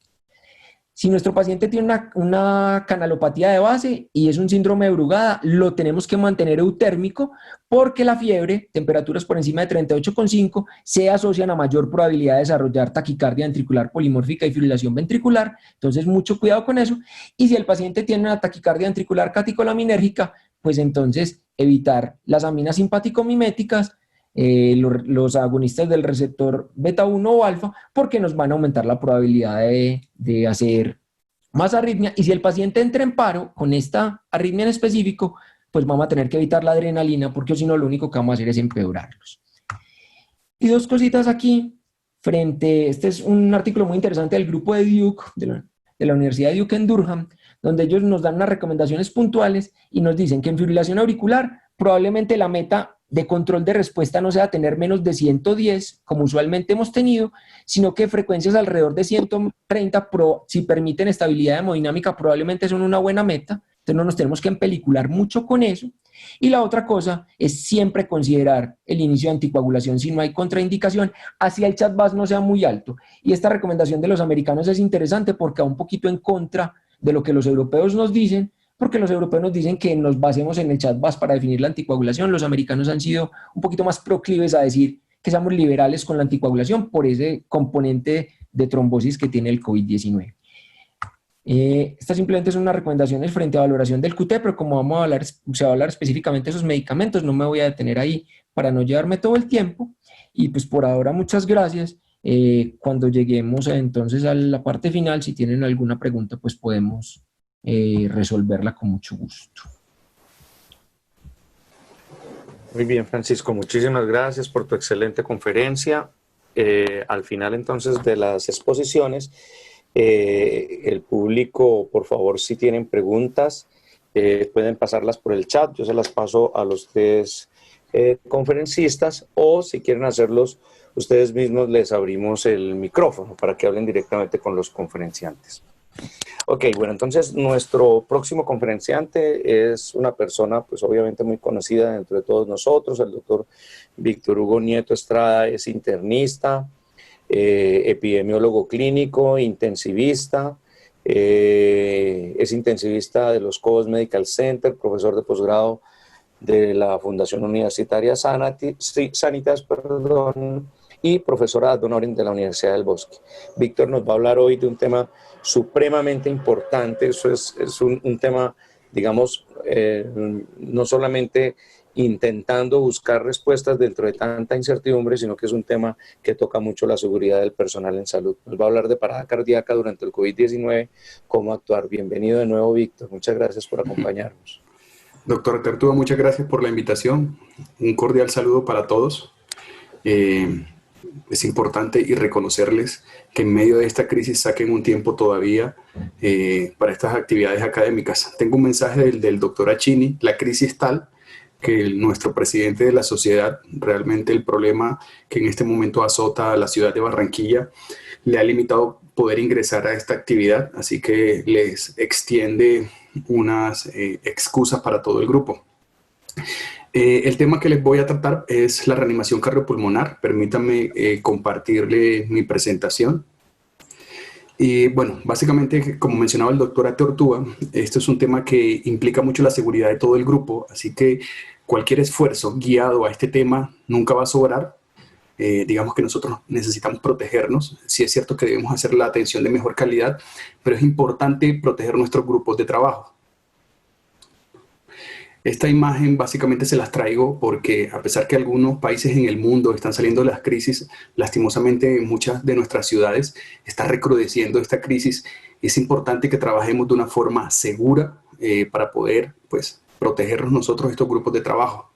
Si nuestro paciente tiene una canalopatía de base y es un síndrome de Brugada, lo tenemos que mantener eutérmico porque la fiebre, temperaturas por encima de 38,5, se asocian a mayor probabilidad de desarrollar taquicardia ventricular polimórfica y fibrilación ventricular. Entonces, mucho cuidado con eso. Y si el paciente tiene una taquicardia ventricular catecolaminérgica, pues entonces evitar las aminas simpático-miméticas, los agonistas del receptor beta 1 o alfa, porque nos van a aumentar la probabilidad de hacer más arritmia. Y si el paciente entra en paro con esta arritmia en específico, pues vamos a tener que evitar la adrenalina, porque si no, lo único que vamos a hacer es empeorarlos. Y dos cositas aquí, este es un artículo muy interesante del grupo de Duke, de la Universidad de Duke en Durham, donde ellos nos dan unas recomendaciones puntuales y nos dicen que en fibrilación auricular probablemente la meta de control de respuesta no sea tener menos de 110, como usualmente hemos tenido, sino que frecuencias alrededor de 130, si permiten estabilidad hemodinámica, probablemente son una buena meta, entonces no nos tenemos que empelicular mucho con eso. Y la otra cosa es siempre considerar el inicio de anticoagulación si no hay contraindicación, así el chat-VAS no sea muy alto. Y esta recomendación de los americanos es interesante porque va un poquito en contra de lo que los europeos nos dicen, porque los europeos nos dicen que nos basemos en el chat-VAS para definir la anticoagulación. Los americanos han sido un poquito más proclives a decir que seamos liberales con la anticoagulación por ese componente de trombosis que tiene el COVID-19. Estas simplemente son unas recomendaciones frente a valoración del QT, pero como vamos a hablar, se va a hablar específicamente de esos medicamentos, no me voy a detener ahí para no llevarme todo el tiempo. Y pues por ahora muchas gracias. Cuando lleguemos entonces a la parte final, si tienen alguna pregunta, pues podemos resolverla con mucho gusto. Muy bien, Francisco, muchísimas gracias por tu excelente conferencia. Al final entonces de las exposiciones, el público, por favor, si tienen preguntas, pueden pasarlas por el chat, yo se las paso a los tres conferencistas, o si quieren hacerlos ustedes mismos, les abrimos el micrófono para que hablen directamente con los conferenciantes. Ok, bueno, entonces nuestro próximo conferenciante es una persona, pues obviamente muy conocida dentro de todos nosotros, el doctor Víctor Hugo Nieto Estrada, es internista, epidemiólogo clínico, intensivista, es intensivista de los Cobos Medical Center, profesor de posgrado de la Fundación Universitaria Sanitas, y profesora ad honorem de la Universidad del Bosque. Víctor nos va a hablar hoy de un tema supremamente importante. Eso es un tema, digamos, no solamente intentando buscar respuestas dentro de tanta incertidumbre, sino que es un tema que toca mucho la seguridad del personal en salud. Nos va a hablar de parada cardíaca durante el COVID-19, cómo actuar. Bienvenido de nuevo, Víctor. Muchas gracias por acompañarnos. Doctora Tertúa, muchas gracias por la invitación. Un cordial saludo para todos. Es importante y reconocerles que en medio de esta crisis saquen un tiempo todavía para estas actividades académicas. Tengo un mensaje del doctor Achini. La crisis es tal que nuestro presidente de la sociedad, realmente el problema que en este momento azota a la ciudad de Barranquilla, le ha limitado poder ingresar a esta actividad, así que les extiende unas excusas para todo el grupo. El tema que les voy a tratar es la reanimación cardiopulmonar. Permítanme compartirle mi presentación. Y bueno, básicamente, como mencionaba el doctor Ateortúa, esto es un tema que implica mucho la seguridad de todo el grupo, así que cualquier esfuerzo guiado a este tema nunca va a sobrar. Digamos que nosotros necesitamos protegernos. Sí es cierto que debemos hacer la atención de mejor calidad, pero es importante proteger nuestros grupos de trabajo. Esta imagen básicamente se las traigo porque a pesar que algunos países en el mundo están saliendo de las crisis, lastimosamente en muchas de nuestras ciudades está recrudeciendo esta crisis. Es importante que trabajemos de una forma segura para poder, pues, protegernos nosotros estos grupos de trabajo.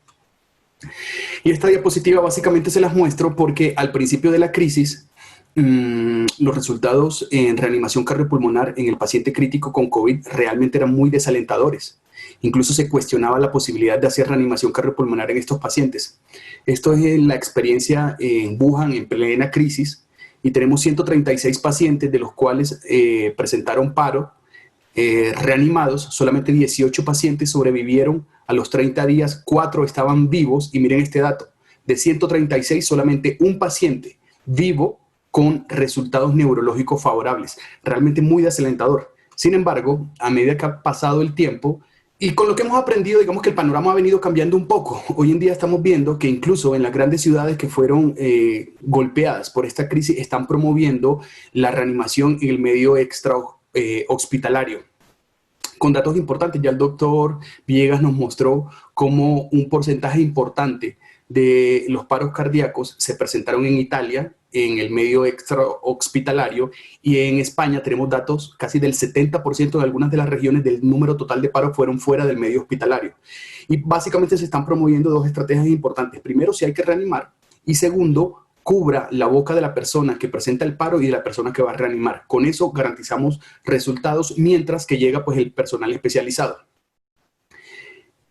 Y esta diapositiva básicamente se las muestro porque al principio de la crisis los resultados en reanimación cardiopulmonar en el paciente crítico con COVID realmente eran muy desalentadores. Incluso se cuestionaba la posibilidad de hacer reanimación cardiopulmonar en estos pacientes. Esto es la experiencia en Wuhan en plena crisis y tenemos 136 pacientes de los cuales presentaron paro reanimados. Solamente 18 pacientes sobrevivieron a los 30 días, 4 estaban vivos y miren este dato, de 136 solamente un paciente vivo con resultados neurológicos favorables, realmente muy desalentador. Sin embargo, a medida que ha pasado el tiempo y con lo que hemos aprendido, digamos que el panorama ha venido cambiando un poco. Hoy en día estamos viendo que incluso en las grandes ciudades que fueron golpeadas por esta crisis están promoviendo la reanimación en el medio extra hospitalario. Con datos importantes, ya el doctor Villegas nos mostró cómo un porcentaje importante de los paros cardíacos se presentaron en Italia, en el medio extra hospitalario, y en España tenemos datos casi del 70% de algunas de las regiones del número total de paros fueron fuera del medio hospitalario. Y básicamente se están promoviendo dos estrategias importantes. Primero, si hay que reanimar, y segundo, cubra la boca de la persona que presenta el paro y de la persona que va a reanimar. Con eso garantizamos resultados mientras que llega pues el personal especializado.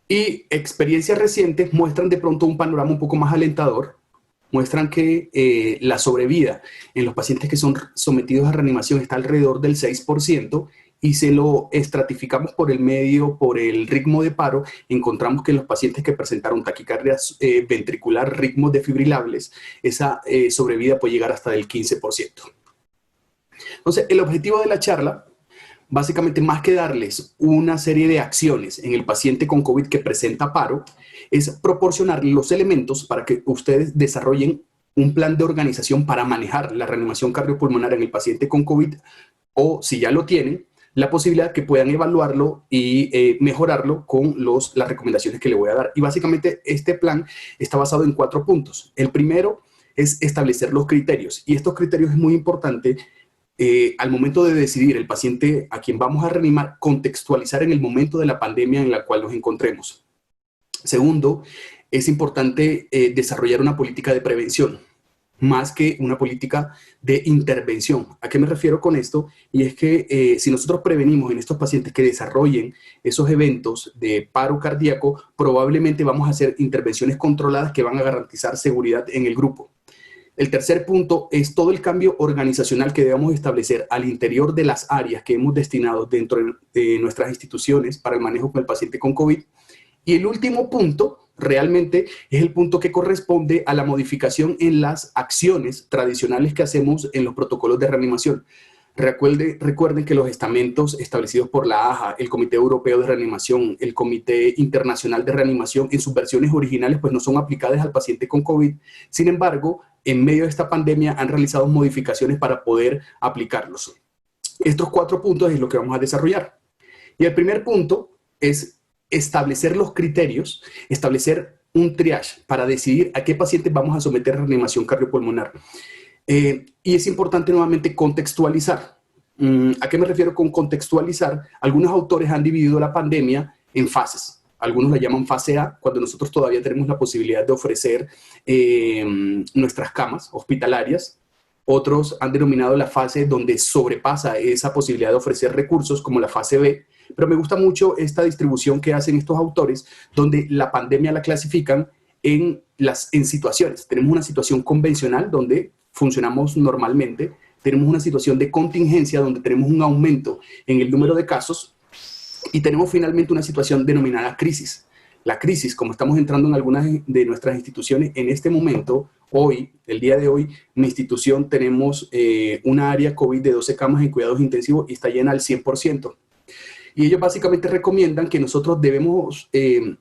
Y experiencias recientes muestran de pronto un panorama un poco más alentador. Muestran que la sobrevida en los pacientes que son sometidos a reanimación está alrededor del 6%, y se lo estratificamos por el medio, por el ritmo de paro, encontramos que los pacientes que presentaron taquicardia ventricular, ritmos defibrilables, esa sobrevida puede llegar hasta del 15%. Entonces, el objetivo de la charla, básicamente más que darles una serie de acciones en el paciente con COVID que presenta paro, es proporcionarles los elementos para que ustedes desarrollen un plan de organización para manejar la reanimación cardiopulmonar en el paciente con COVID, o si ya lo tienen, la posibilidad que puedan evaluarlo y mejorarlo con las recomendaciones que le voy a dar. Y básicamente este plan está basado en 4 puntos. El primero es establecer los criterios, y estos criterios es muy importante al momento de decidir el paciente a quien vamos a reanimar, contextualizar en el momento de la pandemia en la cual nos encontremos. Segundo, es importante desarrollar una política de prevención, más que una política de intervención. ¿A qué me refiero con esto? Y es que si nosotros prevenimos en estos pacientes que desarrollen esos eventos de paro cardíaco, probablemente vamos a hacer intervenciones controladas que van a garantizar seguridad en el grupo. El tercer punto es todo el cambio organizacional que debemos establecer al interior de las áreas que hemos destinado dentro de nuestras instituciones para el manejo del paciente con COVID. Y el último punto realmente es el punto que corresponde a la modificación en las acciones tradicionales que hacemos en los protocolos de reanimación. Recuerden que los estamentos establecidos por la AJA, el Comité Europeo de Reanimación, el Comité Internacional de Reanimación, en sus versiones originales, pues no son aplicadas al paciente con COVID. Sin embargo, en medio de esta pandemia han realizado modificaciones para poder aplicarlos. Estos 4 puntos es lo que vamos a desarrollar. Y el primer punto es establecer los criterios, establecer un triage para decidir a qué pacientes vamos a someter a reanimación cardiopulmonar. Y es importante nuevamente contextualizar. ¿A qué me refiero con contextualizar? Algunos autores han dividido la pandemia en fases. Algunos la llaman fase A, cuando nosotros todavía tenemos la posibilidad de ofrecer nuestras camas hospitalarias. Otros han denominado la fase donde sobrepasa esa posibilidad de ofrecer recursos, como la fase B. Pero me gusta mucho esta distribución que hacen estos autores, donde la pandemia la clasifican en situaciones. Tenemos una situación convencional donde funcionamos normalmente. Tenemos una situación de contingencia donde tenemos un aumento en el número de casos. Y tenemos finalmente una situación denominada crisis. La crisis, como estamos entrando en algunas de nuestras instituciones en este momento, Hoy, el día de hoy, en mi institución tenemos una área COVID de 12 camas en cuidados intensivos y está llena al 100%. Y ellos básicamente recomiendan que nosotros debemos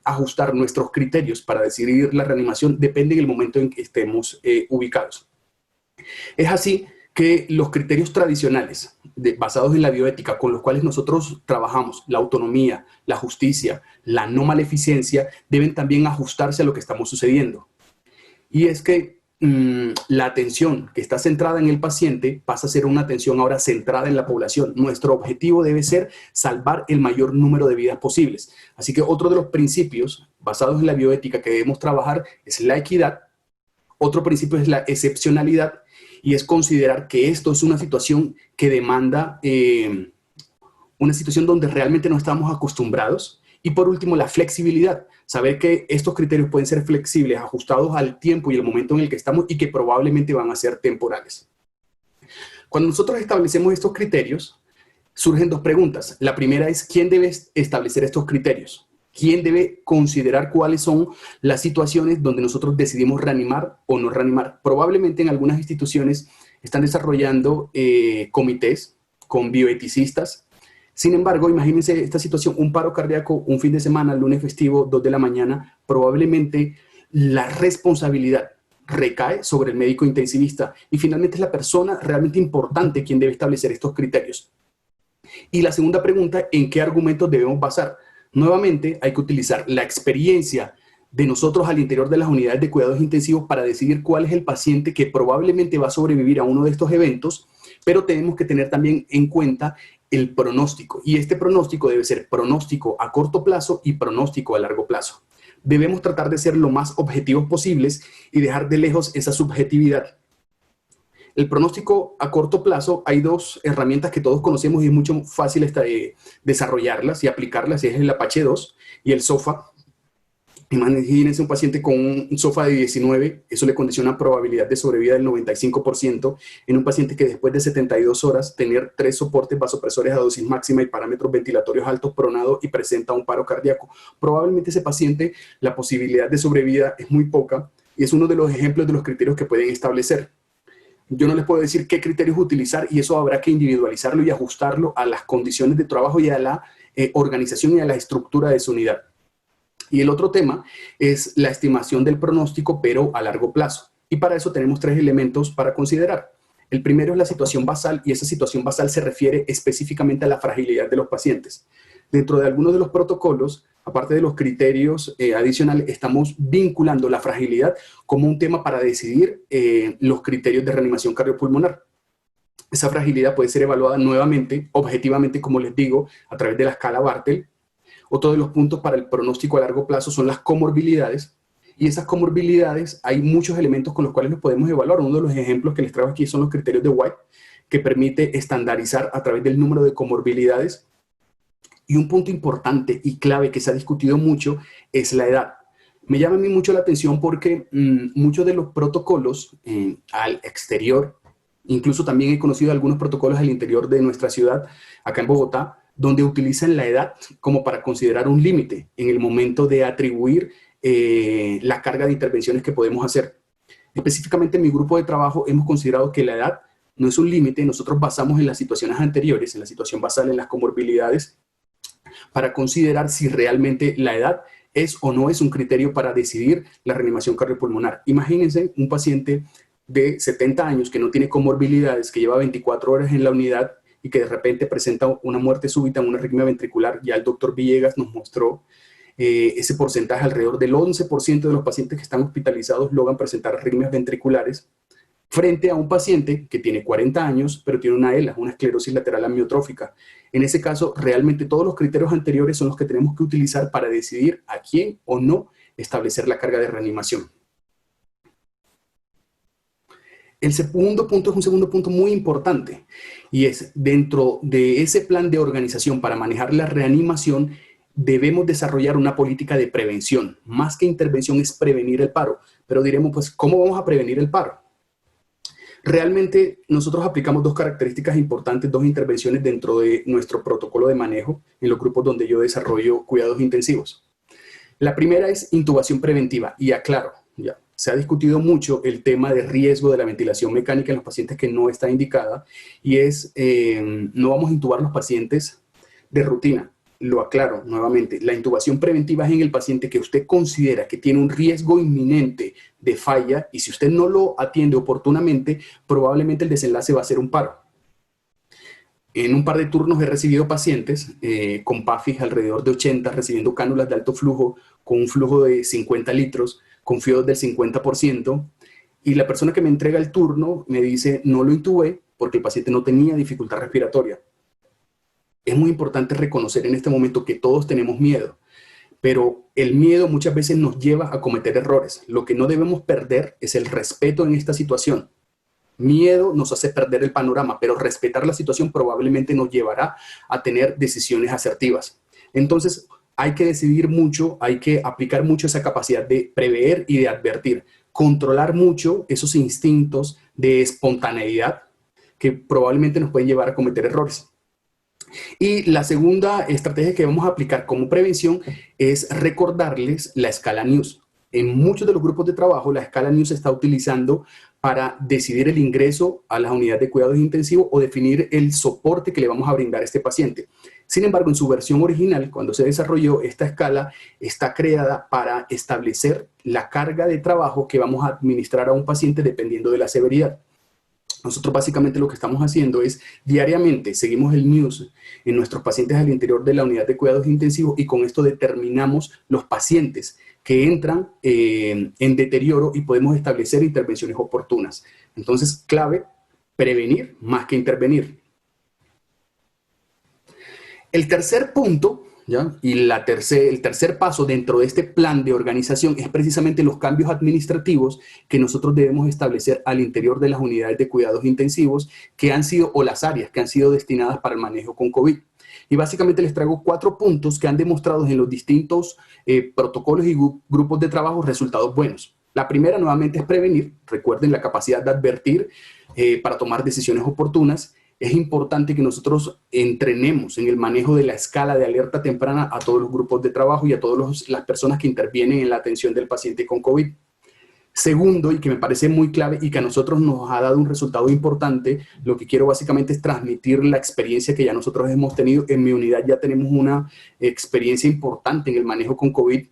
ajustar nuestros criterios para decidir la reanimación, depende del momento en que estemos ubicados. Es así que los criterios tradicionales basados en la bioética con los cuales nosotros trabajamos, la autonomía, la justicia, la no maleficencia, deben también ajustarse a lo que estamos sucediendo. Y es que la atención que está centrada en el paciente pasa a ser una atención ahora centrada en la población. Nuestro objetivo debe ser salvar el mayor número de vidas posibles. Así que otro de los principios basados en la bioética que debemos trabajar es la equidad. Otro principio es la excepcionalidad, y es considerar que esto es una situación que demanda una situación donde realmente no estamos acostumbrados. Y por último, la flexibilidad. Saber que estos criterios pueden ser flexibles, ajustados al tiempo y el momento en el que estamos y que probablemente van a ser temporales. Cuando nosotros establecemos estos criterios, surgen dos preguntas. La primera es, ¿quién debe establecer estos criterios? ¿Quién debe considerar cuáles son las situaciones donde nosotros decidimos reanimar o no reanimar? Probablemente en algunas instituciones están desarrollando comités con bioeticistas. Sin embargo, imagínense esta situación, un paro cardíaco, un fin de semana, lunes festivo, 2 de la mañana, probablemente la responsabilidad recae sobre el médico intensivista y finalmente es la persona realmente importante quien debe establecer estos criterios. Y la segunda pregunta, ¿en qué argumentos debemos basar? Nuevamente, hay que utilizar la experiencia de nosotros al interior de las unidades de cuidados intensivos para decidir cuál es el paciente que probablemente va a sobrevivir a uno de estos eventos, pero tenemos que tener también en cuenta el pronóstico. Y este pronóstico debe ser pronóstico a corto plazo y pronóstico a largo plazo. Debemos tratar de ser lo más objetivos posibles y dejar de lejos esa subjetividad. El pronóstico a corto plazo, hay dos herramientas que todos conocemos y es mucho fácil desarrollarlas y aplicarlas, es el Apache 2 y el SOFA. Imagínense un paciente con un SOFA de 19, eso le condiciona probabilidad de sobrevida del 95%, en un paciente que después de 72 horas tener 3 soportes vasopresores a dosis máxima y parámetros ventilatorios altos pronado y presenta un paro cardíaco. Probablemente ese paciente, la posibilidad de sobrevida es muy poca y es uno de los ejemplos de los criterios que pueden establecer. Yo no les puedo decir qué criterios utilizar y eso habrá que individualizarlo y ajustarlo a las condiciones de trabajo y a la organización y a la estructura de su unidad. Y el otro tema es la estimación del pronóstico, pero a largo plazo. Y para eso tenemos 3 elementos para considerar. El primero es la situación basal y esa situación basal se refiere específicamente a la fragilidad de los pacientes. Dentro de algunos de los protocolos, aparte de los criterios adicionales, estamos vinculando la fragilidad como un tema para decidir los criterios de reanimación cardiopulmonar. Esa fragilidad puede ser evaluada nuevamente, objetivamente, como les digo, a través de la escala Bartel. Otro de los puntos para el pronóstico a largo plazo son las comorbilidades. Y esas comorbilidades, hay muchos elementos con los cuales los podemos evaluar. Uno de los ejemplos que les traigo aquí son los criterios de White, que permite estandarizar a través del número de comorbilidades. Y un punto importante y clave que se ha discutido mucho es la edad. Me llama a mí mucho la atención porque muchos de los protocolos al exterior, incluso también he conocido algunos protocolos al interior de nuestra ciudad, acá en Bogotá, donde utilizan la edad como para considerar un límite en el momento de atribuir la carga de intervenciones que podemos hacer. Específicamente en mi grupo de trabajo hemos considerado que la edad no es un límite, nosotros basamos en las situaciones anteriores, en la situación basal, en las comorbilidades, para considerar si realmente la edad es o no es un criterio para decidir la reanimación cardiopulmonar. Imagínense un paciente de 70 años que no tiene comorbilidades, que lleva 24 horas en la unidad y que de repente presenta una muerte súbita, una arritmia ventricular. Ya el doctor Villegas nos mostró ese porcentaje, alrededor del 11% de los pacientes que están hospitalizados logran presentar arritmias ventriculares, frente a un paciente que tiene 40 años, pero tiene una ELA, una esclerosis lateral amiotrófica. En ese caso, realmente todos los criterios anteriores son los que tenemos que utilizar para decidir a quién o no establecer la carga de reanimación. El segundo punto es un segundo punto muy importante y es dentro de ese plan de organización para manejar la reanimación debemos desarrollar una política de prevención. Más que intervención es prevenir el paro, pero diremos pues ¿cómo vamos a prevenir el paro? Realmente nosotros aplicamos 2 características importantes, 2 intervenciones dentro de nuestro protocolo de manejo en los grupos donde yo desarrollo cuidados intensivos. La primera es intubación preventiva y aclaro, ya, se ha discutido mucho el tema de riesgo de la ventilación mecánica en los pacientes que no está indicada, y es, no vamos a intubar los pacientes de rutina. Lo aclaro nuevamente, la intubación preventiva es en el paciente que usted considera que tiene un riesgo inminente de falla, y si usted no lo atiende oportunamente, probablemente el desenlace va a ser un paro. En un par de turnos he recibido pacientes con PAFIs alrededor de 80, recibiendo cánulas de alto flujo, con un flujo de 50 litros, con FIOS del 50%, y la persona que me entrega el turno me dice, no lo intubé porque el paciente no tenía dificultad respiratoria. Es muy importante reconocer en este momento que todos tenemos miedo, pero el miedo muchas veces nos lleva a cometer errores. Lo que no debemos perder es el respeto en esta situación. Miedo nos hace perder el panorama, pero respetar la situación probablemente nos llevará a tener decisiones asertivas. Entonces, hay que decidir mucho, hay que aplicar mucho esa capacidad de prever y de advertir, controlar mucho esos instintos de espontaneidad que probablemente nos pueden llevar a cometer errores. Y la segunda estrategia que vamos a aplicar como prevención es recordarles la escala NEWS. En muchos de los grupos de trabajo, la escala NEWS se está utilizando para decidir el ingreso a las unidades de cuidados intensivos o definir el soporte que le vamos a brindar a este paciente. Sin embargo, en su versión original, cuando se desarrolló, esta escala está creada para establecer la carga de trabajo que vamos a administrar a un paciente dependiendo de la severidad. Nosotros básicamente lo que estamos haciendo es diariamente seguimos el NEWS en nuestros pacientes al interior de la unidad de cuidados intensivos, y con esto determinamos los pacientes que entran en deterioro y podemos establecer intervenciones oportunas. Entonces, clave, prevenir más que intervenir. El tercer punto, ¿ya? Y el tercer paso dentro de este plan de organización es precisamente los cambios administrativos que nosotros debemos establecer al interior de las unidades de cuidados intensivos que han sido, o las áreas que han sido destinadas para el manejo con COVID. Y básicamente les traigo 4 puntos que han demostrado en los distintos protocolos y grupos de trabajo resultados buenos. La primera, nuevamente, es prevenir. Recuerden la capacidad de advertir para tomar decisiones oportunas. Es importante que nosotros entrenemos en el manejo de la escala de alerta temprana a todos los grupos de trabajo y a todas las personas que intervienen en la atención del paciente con COVID. Segundo, y que me parece muy clave y que a nosotros nos ha dado un resultado importante, lo que quiero básicamente es transmitir la experiencia que ya nosotros hemos tenido. En mi unidad ya tenemos una experiencia importante en el manejo con COVID,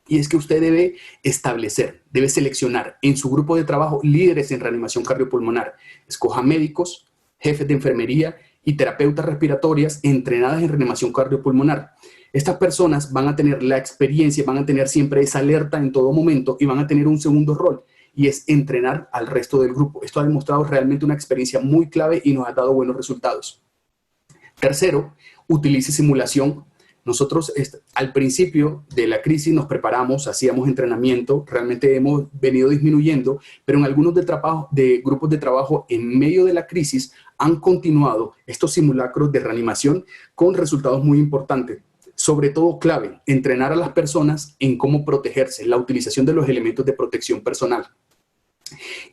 y es que usted debe establecer, debe seleccionar en su grupo de trabajo líderes en reanimación cardiopulmonar. Escoja médicos, jefes de enfermería y terapeutas respiratorias entrenadas en reanimación cardiopulmonar. Estas personas van a tener la experiencia, van a tener siempre esa alerta en todo momento, y van a tener un segundo rol, y es entrenar al resto del grupo. Esto ha demostrado realmente una experiencia muy clave y nos ha dado buenos resultados. Tercero, utilice simulación. Nosotros al principio de la crisis nos preparamos, hacíamos entrenamiento, realmente hemos venido disminuyendo, pero en algunos de grupos de trabajo en medio de la crisis han continuado estos simulacros de reanimación con resultados muy importantes. Sobre todo clave, entrenar a las personas en cómo protegerse, la utilización de los elementos de protección personal.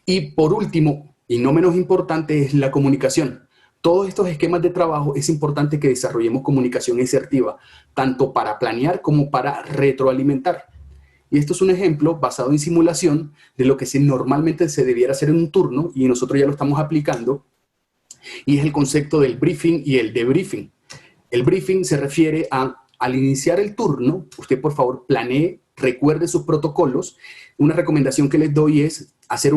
Y por último, y no menos importante, es la comunicación. Todos estos esquemas de trabajo es importante que desarrollemos comunicación asertiva, tanto para planear como para retroalimentar. Y esto es un ejemplo basado en simulación de lo que normalmente se debiera hacer en un turno, y nosotros ya lo estamos aplicando, y es el concepto del briefing y el debriefing. El briefing se refiere a, al iniciar el turno, usted por favor planee, recuerde sus protocolos. Una recomendación que les doy es hacer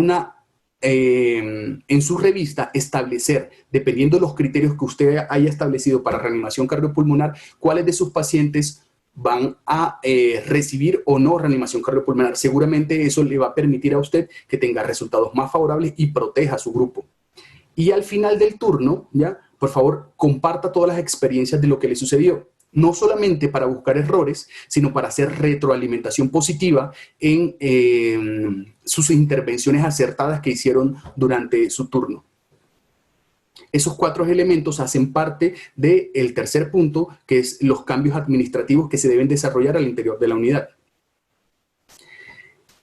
en su revista, establecer, dependiendo de los criterios que usted haya establecido para reanimación cardiopulmonar, cuáles de sus pacientes van a recibir o no reanimación cardiopulmonar. Seguramente eso le va a permitir a usted que tenga resultados más favorables y proteja a su grupo. Y al final del turno, ya, por favor, comparta todas las experiencias de lo que le sucedió. No solamente para buscar errores, sino para hacer retroalimentación positiva en sus intervenciones acertadas que hicieron durante su turno. Esos 4 elementos hacen parte del tercer punto, que es los cambios administrativos que se deben desarrollar al interior de la unidad.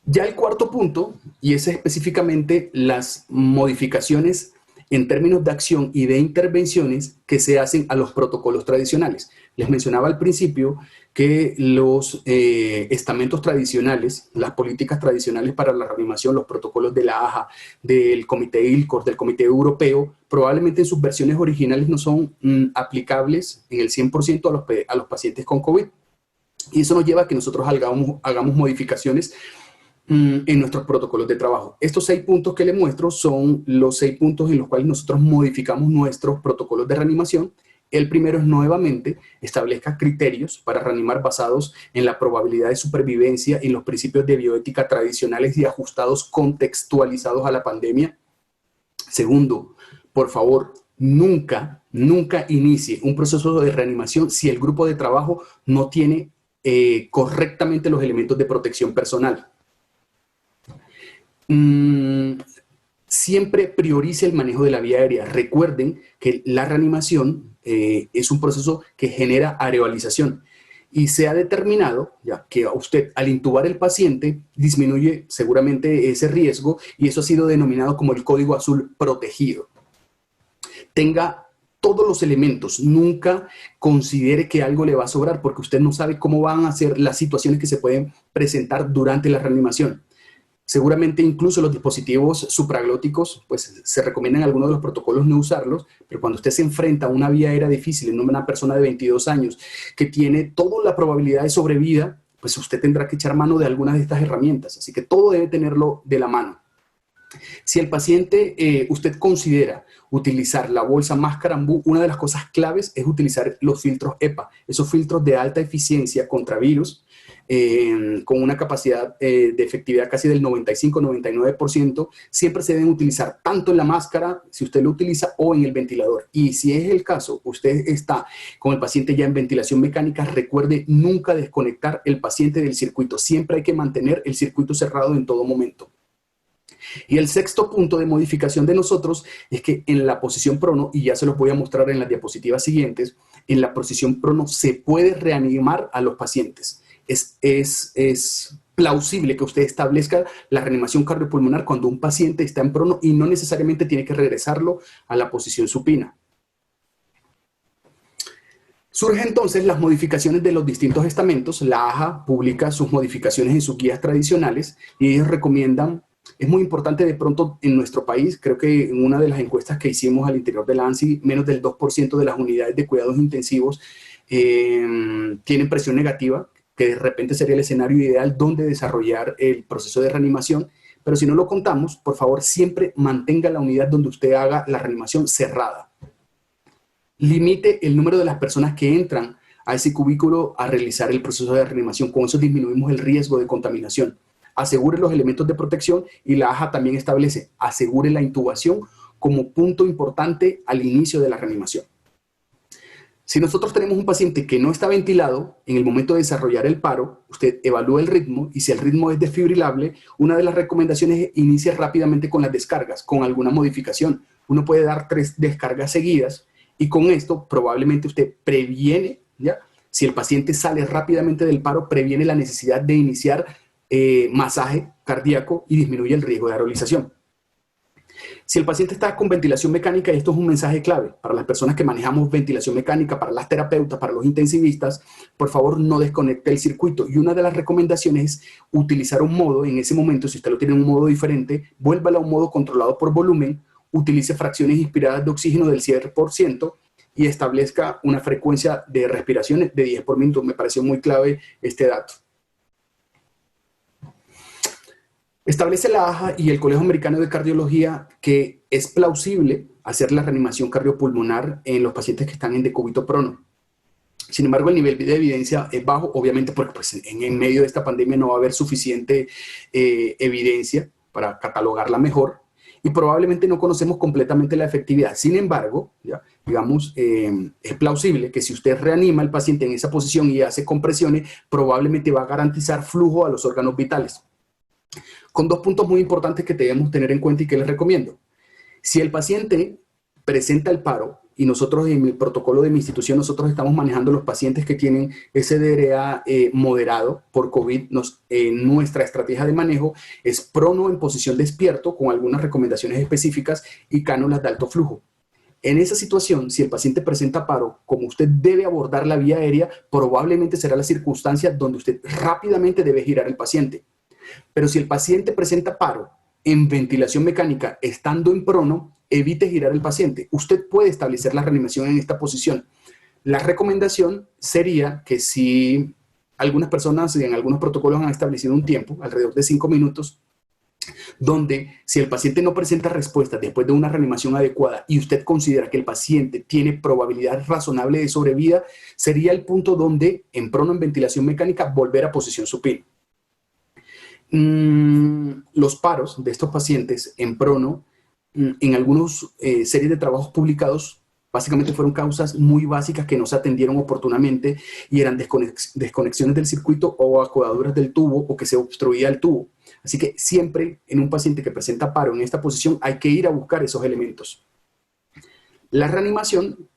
Ya el cuarto punto, y es específicamente las modificaciones en términos de acción y de intervenciones que se hacen a los protocolos tradicionales. Les mencionaba al principio que los estamentos tradicionales, las políticas tradicionales para la reanimación, los protocolos de la AJA, del Comité ILCOR, del Comité Europeo, probablemente en sus versiones originales no son aplicables en el 100% a los pacientes con COVID. Y eso nos lleva a que nosotros hagamos modificaciones en nuestros protocolos de trabajo. Estos 6 puntos que les muestro son los 6 puntos en los cuales nosotros modificamos nuestros protocolos de reanimación. El primero es, nuevamente, establezca criterios para reanimar basados en la probabilidad de supervivencia y en los principios de bioética tradicionales y ajustados, contextualizados a la pandemia. Segundo, por favor, nunca inicie un proceso de reanimación si el grupo de trabajo no tiene correctamente los elementos de protección personal. Siempre priorice el manejo de la vía aérea. Recuerden que la reanimación es un proceso que genera areolización y se ha determinado ya que usted, al intubar el paciente, disminuye seguramente ese riesgo, y eso ha sido denominado como el código azul protegido. Tenga todos los elementos, nunca considere que algo le va a sobrar, porque usted no sabe cómo van a ser las situaciones que se pueden presentar durante la reanimación. Seguramente incluso los dispositivos supraglóticos, pues se recomiendan en algunos de los protocolos no usarlos, pero cuando usted se enfrenta a una vía aérea difícil en una persona de 22 años que tiene toda la probabilidad de sobrevida, pues usted tendrá que echar mano de algunas de estas herramientas. Así que todo debe tenerlo de la mano. Si el paciente, usted considera utilizar la bolsa máscara Ambu, una de las cosas claves es utilizar los filtros EPA, esos filtros de alta eficiencia contra virus, con una capacidad de efectividad casi del 95-99%, siempre se deben utilizar tanto en la máscara, si usted lo utiliza, o en el ventilador. Y si es el caso, usted está con el paciente ya en ventilación mecánica, recuerde nunca desconectar el paciente del circuito. Siempre hay que mantener el circuito cerrado en todo momento. Y el sexto punto de modificación de nosotros es que en la posición prono, y ya se los voy a mostrar en las diapositivas siguientes, en la posición prono se puede reanimar a los pacientes. Es plausible que usted establezca la reanimación cardiopulmonar cuando un paciente está en prono y no necesariamente tiene que regresarlo a la posición supina. Surgen entonces las modificaciones de los distintos estamentos. La AJA publica sus modificaciones en sus guías tradicionales y ellos recomiendan. Es muy importante de pronto en nuestro país, creo que en una de las encuestas que hicimos al interior de la ANSI, menos del 2% de las unidades de cuidados intensivos tienen presión negativa, que de repente sería el escenario ideal donde desarrollar el proceso de reanimación. Pero si no lo contamos, por favor, siempre mantenga la unidad donde usted haga la reanimación cerrada. Limite el número de las personas que entran a ese cubículo a realizar el proceso de reanimación. Con eso disminuimos el riesgo de contaminación. Asegure los elementos de protección, y la AJA también establece, asegure la intubación como punto importante al inicio de la reanimación. Si nosotros tenemos un paciente que no está ventilado, en el momento de desarrollar el paro, usted evalúa el ritmo, y si el ritmo es desfibrilable, una de las recomendaciones es iniciar rápidamente con las descargas, con alguna modificación. Uno puede dar 3 descargas seguidas, y con esto probablemente usted previene, ¿ya? Si el paciente sale rápidamente del paro, previene la necesidad de iniciar masaje cardíaco y disminuye el riesgo de aerolización. Si el paciente está con ventilación mecánica, y esto es un mensaje clave para las personas que manejamos ventilación mecánica, para las terapeutas, para los intensivistas, por favor no desconecte el circuito. Y una de las recomendaciones es utilizar un modo, en ese momento, si usted lo tiene en un modo diferente, vuélvalo a un modo controlado por volumen, utilice fracciones inspiradas de oxígeno del 7% y establezca una frecuencia de respiraciones de 10 por minuto. Me pareció muy clave este dato. Establece la AJA y el Colegio Americano de Cardiología que es plausible hacer la reanimación cardiopulmonar en los pacientes que están en decúbito prono. Sin embargo, el nivel de evidencia es bajo, obviamente porque pues, en medio de esta pandemia no va a haber suficiente evidencia para catalogarla mejor, y probablemente no conocemos completamente la efectividad. Sin embargo, ya, digamos, es plausible que si usted reanima al paciente en esa posición y hace compresiones, probablemente va a garantizar flujo a los órganos vitales. Con 2 puntos muy importantes que debemos tener en cuenta y que les recomiendo. Si el paciente presenta el paro, y nosotros en el protocolo de mi institución, nosotros estamos manejando los pacientes que tienen SDRA moderado por COVID, nuestra estrategia de manejo es prono en posición despierto, con algunas recomendaciones específicas, y cánulas de alto flujo. En esa situación, si el paciente presenta paro, como usted debe abordar la vía aérea, probablemente será la circunstancia donde usted rápidamente debe girar el paciente. Pero si el paciente presenta paro en ventilación mecánica estando en prono, evite girar el paciente. Usted puede establecer la reanimación en esta posición. La recomendación sería que si algunas personas en algunos protocolos han establecido un tiempo, alrededor de 5 minutos, donde si el paciente no presenta respuesta después de una reanimación adecuada y usted considera que el paciente tiene probabilidad razonable de sobrevida, sería el punto donde, en prono en ventilación mecánica, volver a posición supina. Los paros de estos pacientes en prono, en algunas series de trabajos publicados, básicamente fueron causas muy básicas que no se atendieron oportunamente y eran desconexiones del circuito o acodaduras del tubo o que se obstruía el tubo. Así que siempre en un paciente que presenta paro en esta posición hay que ir a buscar esos elementos. La reanimación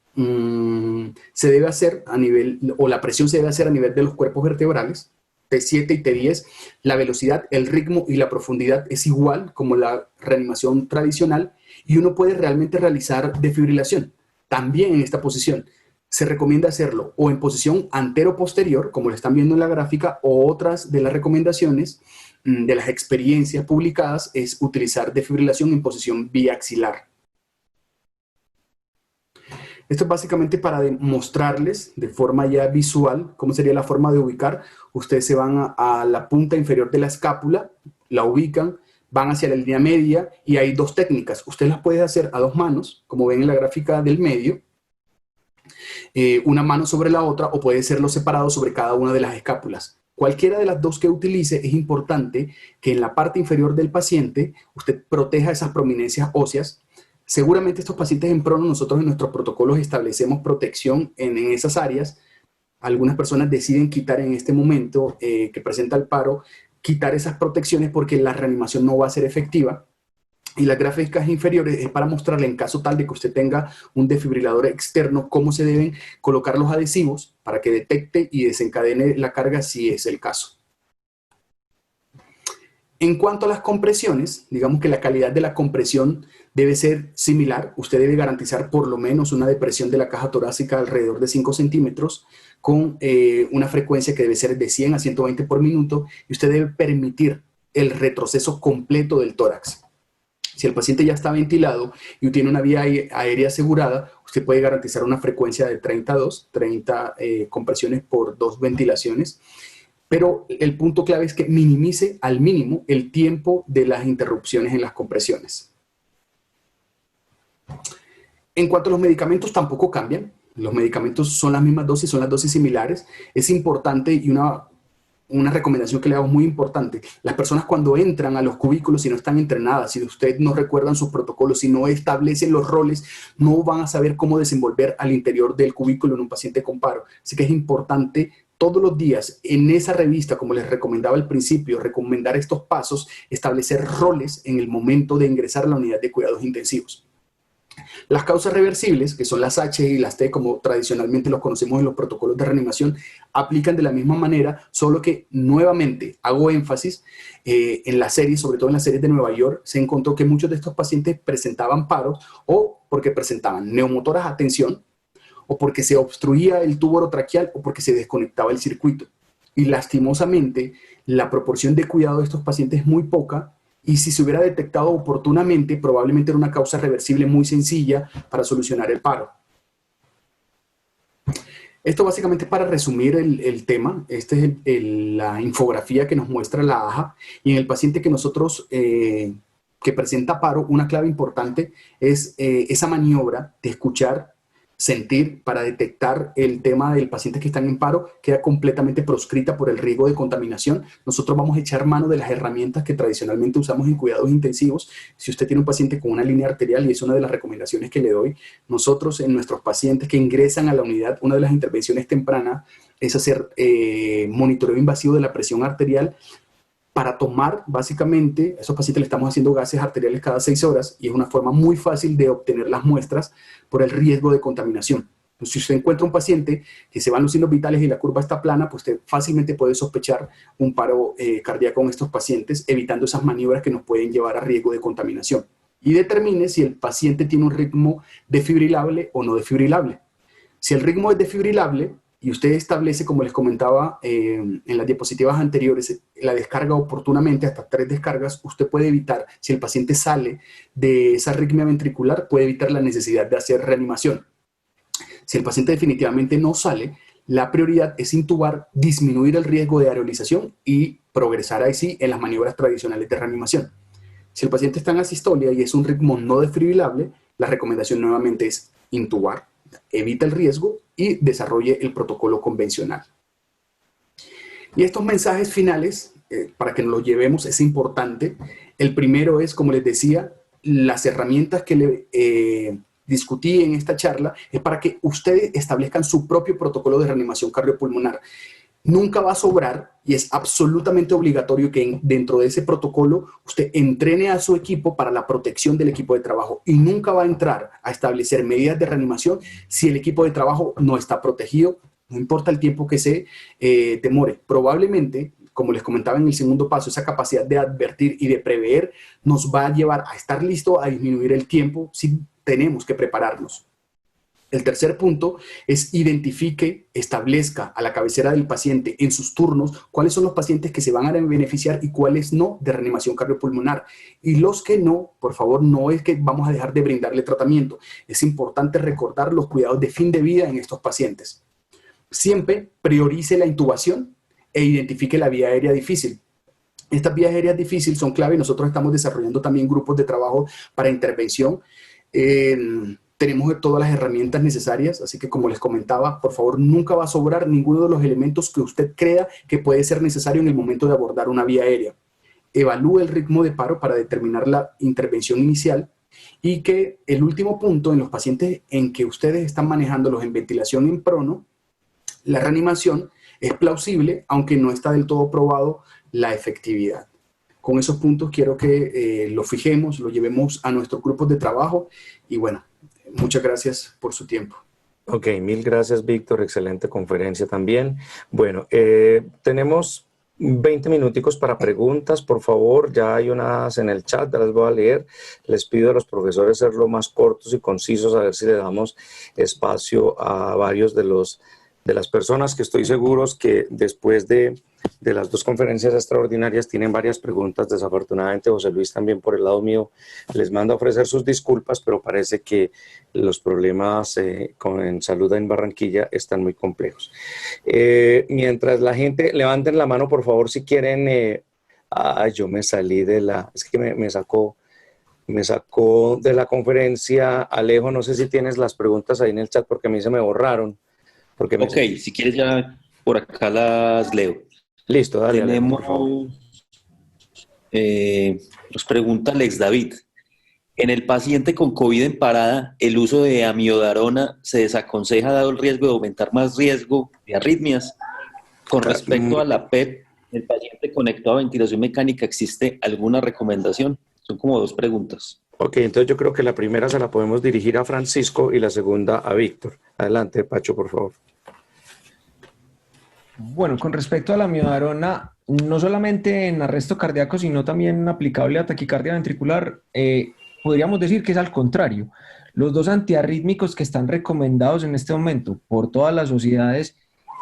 se debe hacer a nivel, o la presión se debe hacer a nivel de los cuerpos vertebrales, T7 y T10. La velocidad, el ritmo y la profundidad es igual como la reanimación tradicional y uno puede realmente realizar defibrilación. También en esta posición se recomienda hacerlo o en posición antero-posterior, como lo están viendo en la gráfica, o otras de las recomendaciones de las experiencias publicadas es utilizar defibrilación en posición biaxilar. Esto es básicamente para mostrarles de forma ya visual cómo sería la forma de ubicar. Ustedes se van a la punta inferior de la escápula, la ubican, van hacia la línea media y hay dos técnicas. Usted las puede hacer a dos manos, como ven en la gráfica del medio, una mano sobre la otra, o puede serlo separado sobre cada una de las escápulas. Cualquiera de las dos que utilice, es importante que en la parte inferior del paciente usted proteja esas prominencias óseas. Seguramente estos pacientes en prono, nosotros en nuestros protocolos establecemos protección en esas áreas. Algunas personas deciden quitar en este momento que presenta el paro, quitar esas protecciones porque la reanimación no va a ser efectiva. Y las gráficas inferiores es para mostrarle, en caso tal de que usted tenga un desfibrilador externo, cómo se deben colocar los adhesivos para que detecte y desencadene la carga si es el caso. En cuanto a las compresiones, digamos que la calidad de la compresión debe ser similar. Usted debe garantizar por lo menos una depresión de la caja torácica alrededor de 5 centímetros con una frecuencia que debe ser de 100 a 120 por minuto, y usted debe permitir el retroceso completo del tórax. Si el paciente ya está ventilado y tiene una vía aérea asegurada, usted puede garantizar una frecuencia de 30 compresiones por 2 ventilaciones. Pero el punto clave es que minimice al mínimo el tiempo de las interrupciones en las compresiones. En cuanto a los medicamentos, tampoco cambian. Los medicamentos son las mismas dosis, son las dosis similares. Es importante, y una recomendación que le hago muy importante: las personas cuando entran a los cubículos, si no están entrenadas, si ustedes no recuerdan sus protocolos, si no establecen los roles, no van a saber cómo desenvolver al interior del cubículo en un paciente con paro. Así que es importante todos los días en esa revista, como les recomendaba al principio, recomendar estos pasos, establecer roles en el momento de ingresar a la unidad de cuidados intensivos. Las causas reversibles, que son las H y las T, como tradicionalmente los conocemos en los protocolos de reanimación, aplican de la misma manera, solo que nuevamente hago énfasis en la serie, sobre todo en las series de Nueva York, se encontró que muchos de estos pacientes presentaban paros o porque presentaban neumotoras a tensión, o porque se obstruía el tubo orotraqueal, o porque se desconectaba el circuito. Y lastimosamente, la proporción de cuidado de estos pacientes es muy poca, y si se hubiera detectado oportunamente, probablemente era una causa reversible muy sencilla para solucionar el paro. Esto básicamente para resumir el tema. Esta es la infografía que nos muestra la AJA, y en el paciente que nosotros que presenta paro, una clave importante es esa maniobra de escuchar, sentir, para detectar el tema del paciente que están en paro, queda completamente proscrita por el riesgo de contaminación. Nosotros vamos a echar mano de las herramientas que tradicionalmente usamos en cuidados intensivos. Si usted tiene un paciente con una línea arterial, y es una de las recomendaciones que le doy, nosotros en nuestros pacientes que ingresan a la unidad, una de las intervenciones tempranas es hacer monitoreo invasivo de la presión arterial, para tomar, básicamente, a esos pacientes le estamos haciendo gases arteriales cada 6 horas, y es una forma muy fácil de obtener las muestras por el riesgo de contaminación. Entonces, si usted encuentra un paciente que se van los signos vitales y la curva está plana, pues usted fácilmente puede sospechar un paro cardíaco en estos pacientes, evitando esas maniobras que nos pueden llevar a riesgo de contaminación. y determine si el paciente tiene un ritmo desfibrilable o no desfibrilable. Si el ritmo es desfibrilable y usted establece, como les comentaba en las diapositivas anteriores, la descarga oportunamente, hasta 3 descargas, usted puede evitar, si el paciente sale de esa arritmia ventricular, puede evitar la necesidad de hacer reanimación. Si el paciente definitivamente no sale, la prioridad es intubar, disminuir el riesgo de areolización y progresar ahí sí en las maniobras tradicionales de reanimación. Si el paciente está en asistolia y es un ritmo no desfibrilable, la recomendación nuevamente es intubar, evita el riesgo y desarrolle el protocolo convencional. Y estos mensajes finales, para que nos los llevemos, es importante. El primero es, como les decía, las herramientas que le discutí en esta charla es para que ustedes establezcan su propio protocolo de reanimación cardiopulmonar. Nunca va a sobrar y es absolutamente obligatorio que dentro de ese protocolo usted entrene a su equipo para la protección del equipo de trabajo y nunca va a entrar a establecer medidas de reanimación si el equipo de trabajo no está protegido, no importa el tiempo que se demore. Probablemente, como les comentaba en el segundo paso, esa capacidad de advertir y de prever nos va a llevar a estar listo a disminuir el tiempo si tenemos que prepararnos. El tercer punto es identifique, establezca a la cabecera del paciente en sus turnos cuáles son los pacientes que se van a beneficiar y cuáles no de reanimación cardiopulmonar. Y los que no, por favor, no es que vamos a dejar de brindarle tratamiento. Es importante recordar los cuidados de fin de vida en estos pacientes. Siempre priorice la intubación e identifique la vía aérea difícil. Estas vías aéreas difíciles son clave. Nosotros estamos desarrollando también grupos de trabajo para intervención. Tenemos todas las herramientas necesarias, así que como les comentaba, por favor, nunca va a sobrar ninguno de los elementos que usted crea que puede ser necesario en el momento de abordar una vía aérea. Evalúe el ritmo de paro para determinar la intervención inicial y que el último punto, en los pacientes en que ustedes están manejándolos en ventilación en prono, la reanimación es plausible, aunque no está del todo probado la efectividad. Con esos puntos quiero que lo fijemos, lo llevemos a nuestros grupos de trabajo y bueno, muchas gracias por su tiempo. Ok, mil gracias, Víctor. Excelente conferencia también. Bueno, tenemos 20 minuticos para preguntas, por favor. Ya hay unas en el chat, ya las voy a leer. Les pido a los profesores ser lo más cortos y concisos, a ver si le damos espacio a varios de las personas que estoy seguros que después de las 2 conferencias extraordinarias tienen varias preguntas. Desafortunadamente, José Luis también por el lado mío les manda a ofrecer sus disculpas, pero parece que los problemas en salud en Barranquilla están muy complejos. Mientras la gente, levanten la mano por favor si quieren. Yo me salí es que me sacó de la conferencia. Alejo, no sé si tienes las preguntas ahí en el chat porque a mí se me borraron. Ok, si quieres ya por acá las leo. Listo, dale. Tenemos, por favor. Nos pregunta Alex David. En el paciente con COVID en parada, ¿el uso de amiodarona se desaconseja dado el riesgo de aumentar más riesgo de arritmias? Con respecto a la PEP, ¿el paciente conectado a ventilación mecánica existe alguna recomendación? Son como 2 preguntas. Ok, entonces yo creo que la primera se la podemos dirigir a Francisco y la segunda a Víctor. Adelante, Pacho, por favor. Bueno, con respecto a la amiodarona, no solamente en arresto cardíaco, sino también aplicable a taquicardia ventricular, podríamos decir que es al contrario. Los 2 antiarrítmicos que están recomendados en este momento por todas las sociedades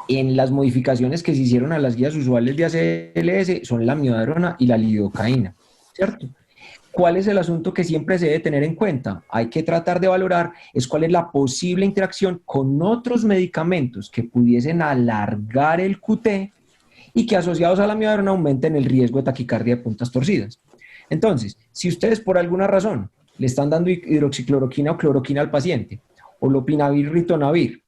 en las modificaciones que se hicieron a las guías usuales de ACLS son la amiodarona y la lidocaína, ¿cierto? ¿Cuál es el asunto que siempre se debe tener en cuenta? Hay que tratar de valorar es cuál es la posible interacción con otros medicamentos que pudiesen alargar el QT y que asociados a la amiodarona aumenten el riesgo de taquicardia de puntas torcidas. Entonces, si ustedes por alguna razón le están dando hidroxicloroquina o cloroquina al paciente, o lopinavir, ritonavir,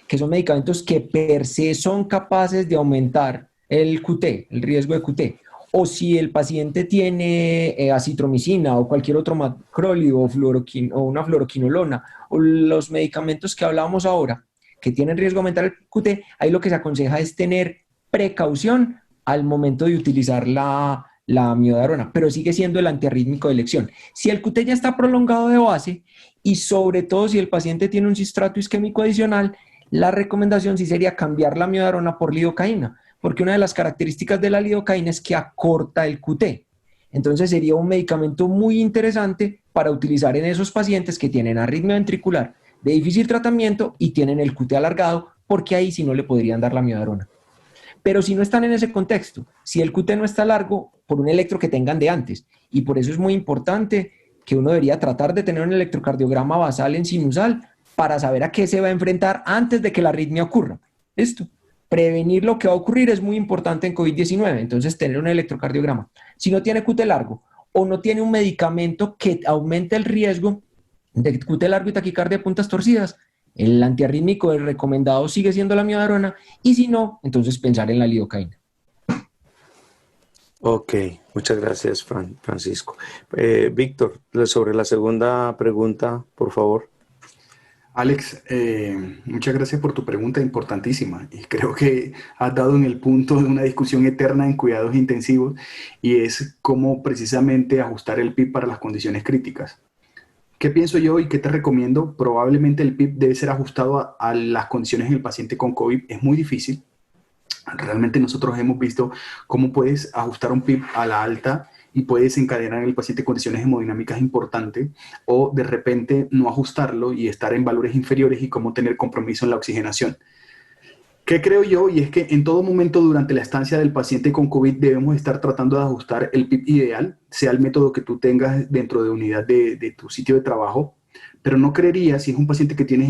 que son medicamentos que per se son capaces de aumentar el QT, el riesgo de QT, o si el paciente tiene acitromicina o cualquier otro macróleo o una fluoroquinolona, o los medicamentos que hablábamos ahora, que tienen riesgo de aumentar el QT, ahí lo que se aconseja es tener precaución al momento de utilizar la amiodarona, pero sigue siendo el antiarrítmico de elección. Si el QT ya está prolongado de base y sobre todo si el paciente tiene un cistrato isquémico adicional, la recomendación sí sería cambiar la amiodarona por lidocaína, porque una de las características de la lidocaína es que acorta el QT. Entonces sería un medicamento muy interesante para utilizar en esos pacientes que tienen arritmia ventricular de difícil tratamiento y tienen el QT alargado, porque ahí sí no le podrían dar la amiodarona. Pero si no están en ese contexto, si el QT no está largo, por un electro que tengan de antes, y por eso es muy importante que uno debería tratar de tener un electrocardiograma basal en sinusal para saber a qué se va a enfrentar antes de que la arritmia ocurra. ¿Listo? Prevenir lo que va a ocurrir es muy importante en COVID-19, entonces tener un electrocardiograma. Si no tiene QT largo o no tiene un medicamento que aumente el riesgo de QT largo y taquicardia a puntas torcidas, el antiarrítmico recomendado sigue siendo la amiodarona, y si no, entonces pensar en la lidocaína. Ok, muchas gracias, Francisco. Víctor, sobre la segunda pregunta, por favor. Alex, muchas gracias por tu pregunta importantísima, y creo que has dado en el punto de una discusión eterna en cuidados intensivos, y es cómo precisamente ajustar el PIB para las condiciones críticas. ¿Qué pienso yo y qué te recomiendo? Probablemente el PIB debe ser ajustado a las condiciones en el paciente con COVID. Es muy difícil. Realmente nosotros hemos visto cómo puedes ajustar un PIB a la alta y puedes encadenar en el paciente condiciones hemodinámicas importantes, o de repente no ajustarlo y estar en valores inferiores, y cómo tener compromiso en la oxigenación. ¿Qué creo yo? Y es que en todo momento durante la estancia del paciente con COVID debemos estar tratando de ajustar el PIB ideal, sea el método que tú tengas dentro de unidad de tu sitio de trabajo. Pero no creería, si es un paciente que tienes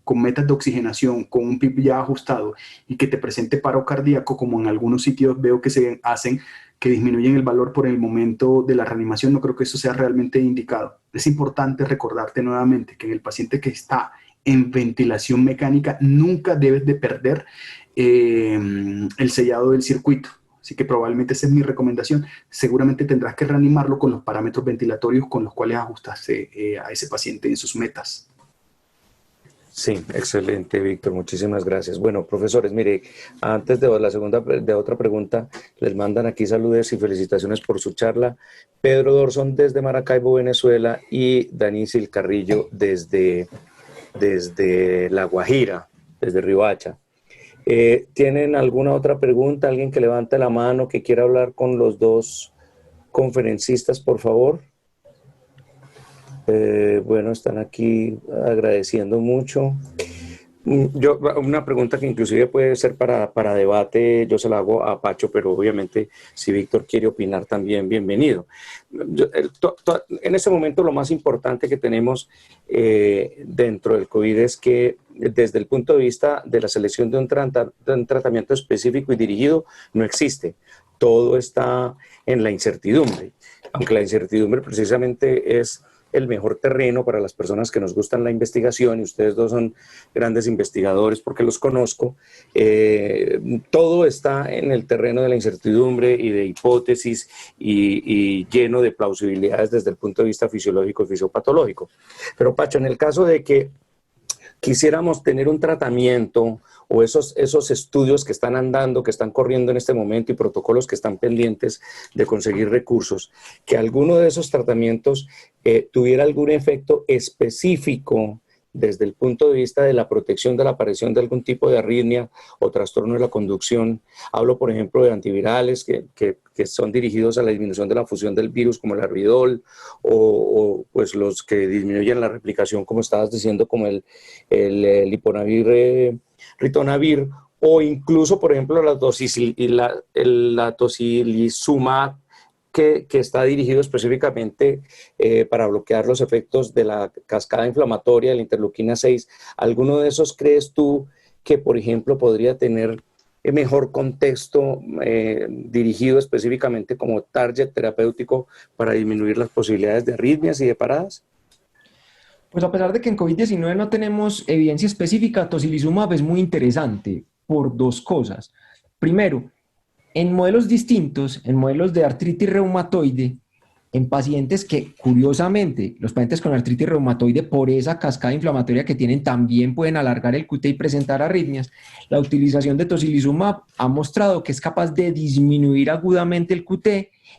con metas de oxigenación, con un PIB ya ajustado, y que te presente paro cardíaco, como en algunos sitios veo que se hacen, que disminuyen el valor por el momento de la reanimación, no creo que eso sea realmente indicado. Es importante recordarte nuevamente que en el paciente que está en ventilación mecánica nunca debes de perder el sellado del circuito. Así que probablemente esa es mi recomendación. Seguramente tendrás que reanimarlo con los parámetros ventilatorios con los cuales ajustaste a ese paciente en sus metas. Sí, excelente, Víctor, muchísimas gracias. Bueno, profesores, mire, antes de otra pregunta, les mandan aquí saludos y felicitaciones por su charla. Pedro Dorson desde Maracaibo, Venezuela, y Danísil Carrillo desde La Guajira, desde Riohacha. ¿Tienen alguna otra pregunta? ¿Alguien que levante la mano que quiera hablar con los dos conferencistas, por favor? Bueno, están aquí agradeciendo mucho. Una pregunta que inclusive puede ser para debate, yo se la hago a Pacho, pero obviamente si Víctor quiere opinar también, bienvenido. En este momento lo más importante que tenemos dentro del COVID es que desde el punto de vista de la selección de un tratamiento específico y dirigido no existe. Todo está en la incertidumbre, aunque la incertidumbre precisamente es el mejor terreno para las personas que nos gustan la investigación, y ustedes dos son grandes investigadores porque los conozco. Todo está en el terreno de la incertidumbre y de hipótesis y lleno de plausibilidades desde el punto de vista fisiológico y fisiopatológico. Pero Pacho, en el caso de que quisiéramos tener un tratamiento o esos estudios que están andando, que están corriendo en este momento, y protocolos que están pendientes de conseguir recursos, que alguno de esos tratamientos tuviera algún efecto específico desde el punto de vista de la protección de la aparición de algún tipo de arritmia o trastorno de la conducción. Hablo, por ejemplo, de antivirales que son dirigidos a la disminución de la fusión del virus, como el Arbidol, o pues los que disminuyen la replicación, como estabas diciendo, como el Liponavir, Ritonavir, o incluso, por ejemplo, la tocilizumab, que está dirigido específicamente para bloquear los efectos de la cascada inflamatoria de la interleuquina 6. ¿Alguno de esos crees tú que, por ejemplo, podría tener mejor contexto dirigido específicamente como target terapéutico para disminuir las posibilidades de arritmias y de paradas? Pues a pesar de que en COVID-19 no tenemos evidencia específica, tocilizumab es muy interesante por dos cosas. Primero, en modelos distintos, en modelos de artritis reumatoide, en pacientes que, curiosamente, los pacientes con artritis reumatoide, por esa cascada inflamatoria que tienen, también pueden alargar el QT y presentar arritmias, la utilización de tocilizumab ha mostrado que es capaz de disminuir agudamente el QT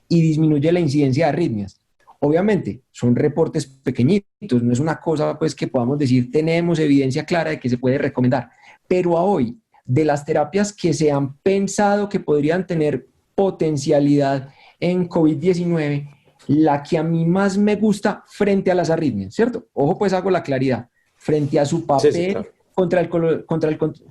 y disminuye la incidencia de arritmias. Obviamente, son reportes pequeñitos, no es una cosa pues que podamos decir tenemos evidencia clara de que se puede recomendar, pero a hoy, de las terapias que se han pensado que podrían tener potencialidad en COVID-19, la que a mí más me gusta frente a las arritmias, ¿cierto? Ojo, pues hago la claridad. Frente a su papel Sí, sí, claro.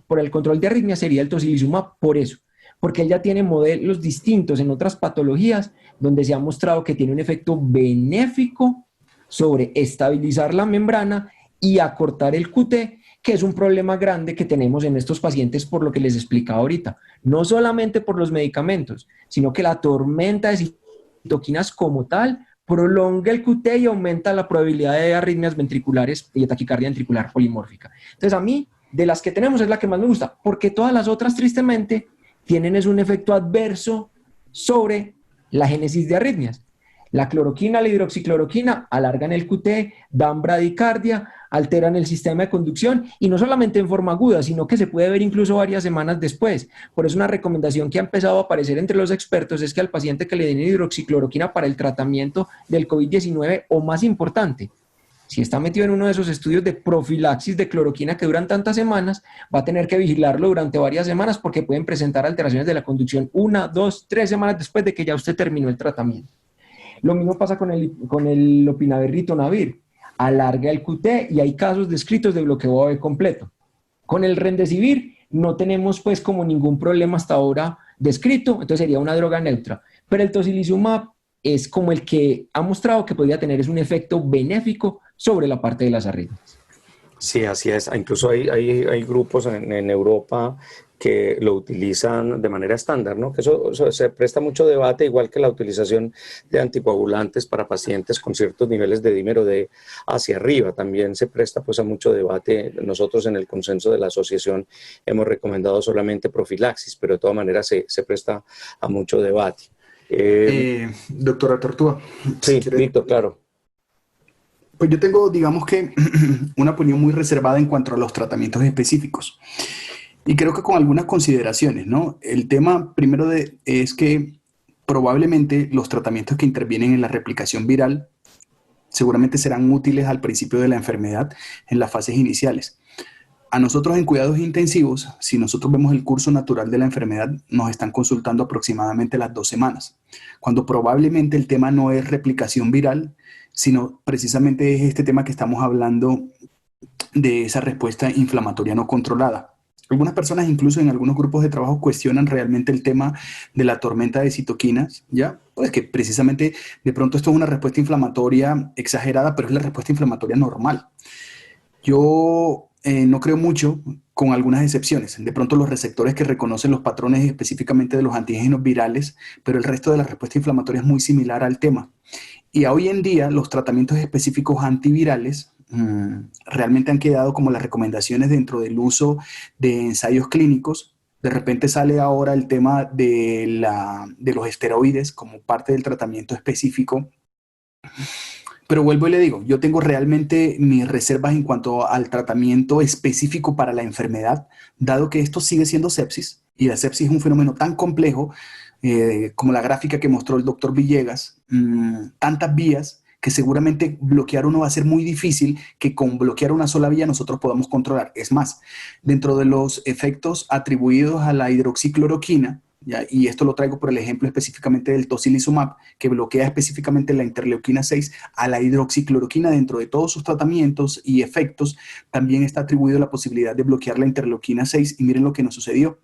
por el control de arritmias sería el tocilizumab, por eso. Porque él ya tiene modelos distintos en otras patologías donde se ha mostrado que tiene un efecto benéfico sobre estabilizar la membrana y acortar el QT, que es un problema grande que tenemos en estos pacientes por lo que les explicaba ahorita. No solamente por los medicamentos, sino que la tormenta de citoquinas como tal prolonga el QT y aumenta la probabilidad de arritmias ventriculares y de taquicardia ventricular polimórfica. Entonces, a mí, de las que tenemos, es la que más me gusta, porque todas las otras, tristemente, tienen es un efecto adverso sobre la génesis de arritmias. La cloroquina, la hidroxicloroquina alargan el QT, dan bradicardia, alteran el sistema de conducción y no solamente en forma aguda, sino que se puede ver incluso varias semanas después. Por eso una recomendación que ha empezado a aparecer entre los expertos es que al paciente que le den hidroxicloroquina para el tratamiento del COVID-19 o más importante, si está metido en uno de esos estudios de profilaxis de cloroquina que duran tantas semanas, va a tener que vigilarlo durante varias semanas porque pueden presentar alteraciones de la conducción 1, 2, 3 semanas después de que ya usted terminó el tratamiento. Lo mismo pasa con el lopinavir ritonavir. Alarga el QT y hay casos descritos de bloqueo AB completo. Con el remdesivir no tenemos pues como ningún problema hasta ahora descrito, entonces sería una droga neutra. Pero el tocilizumab es como el que ha mostrado que podría tener es un efecto benéfico sobre la parte de las arritmias. Sí, así es. Incluso hay grupos en Europa que lo utilizan de manera estándar, ¿no? Que eso se presta mucho debate, igual que la utilización de anticoagulantes para pacientes con ciertos niveles de dímero D hacia arriba. También se presta pues a mucho debate. Nosotros en el consenso de la asociación hemos recomendado solamente profilaxis, pero de todas maneras se presta a mucho debate. Doctora Tortúa. Sí, si Víctor, claro. Pues yo tengo, digamos que, una opinión muy reservada en cuanto a los tratamientos específicos. Y creo que con algunas consideraciones, ¿no? El tema primero es que probablemente los tratamientos que intervienen en la replicación viral seguramente serán útiles al principio de la enfermedad en las fases iniciales. A nosotros en cuidados intensivos, si nosotros vemos el curso natural de la enfermedad, nos están consultando aproximadamente las 2 semanas, cuando probablemente el tema no es replicación viral, sino precisamente es este tema que estamos hablando de esa respuesta inflamatoria no controlada. Algunas personas, incluso en algunos grupos de trabajo, cuestionan realmente el tema de la tormenta de citoquinas, ¿ya? Pues que precisamente de pronto esto es una respuesta inflamatoria exagerada, pero es la respuesta inflamatoria normal. Yo no creo mucho, con algunas excepciones. De pronto los receptores que reconocen los patrones específicamente de los antígenos virales, pero el resto de la respuesta inflamatoria es muy similar al tema. Y hoy en día los tratamientos específicos antivirales realmente han quedado como las recomendaciones dentro del uso de ensayos clínicos. De repente sale ahora el tema de los esteroides como parte del tratamiento específico. Pero vuelvo y le digo, yo tengo realmente mis reservas en cuanto al tratamiento específico para la enfermedad, dado que esto sigue siendo sepsis, y la sepsis es un fenómeno tan complejo como la gráfica que mostró el doctor Villegas, tantas vías que seguramente bloquear uno va a ser muy difícil, que con bloquear una sola vía nosotros podamos controlar. Es más, dentro de los efectos atribuidos a la hidroxicloroquina, ¿ya? Y esto lo traigo por el ejemplo específicamente del tocilizumab, que bloquea específicamente la interleuquina 6, a la hidroxicloroquina dentro de todos sus tratamientos y efectos, también está atribuido la posibilidad de bloquear la interleuquina 6, y miren lo que nos sucedió.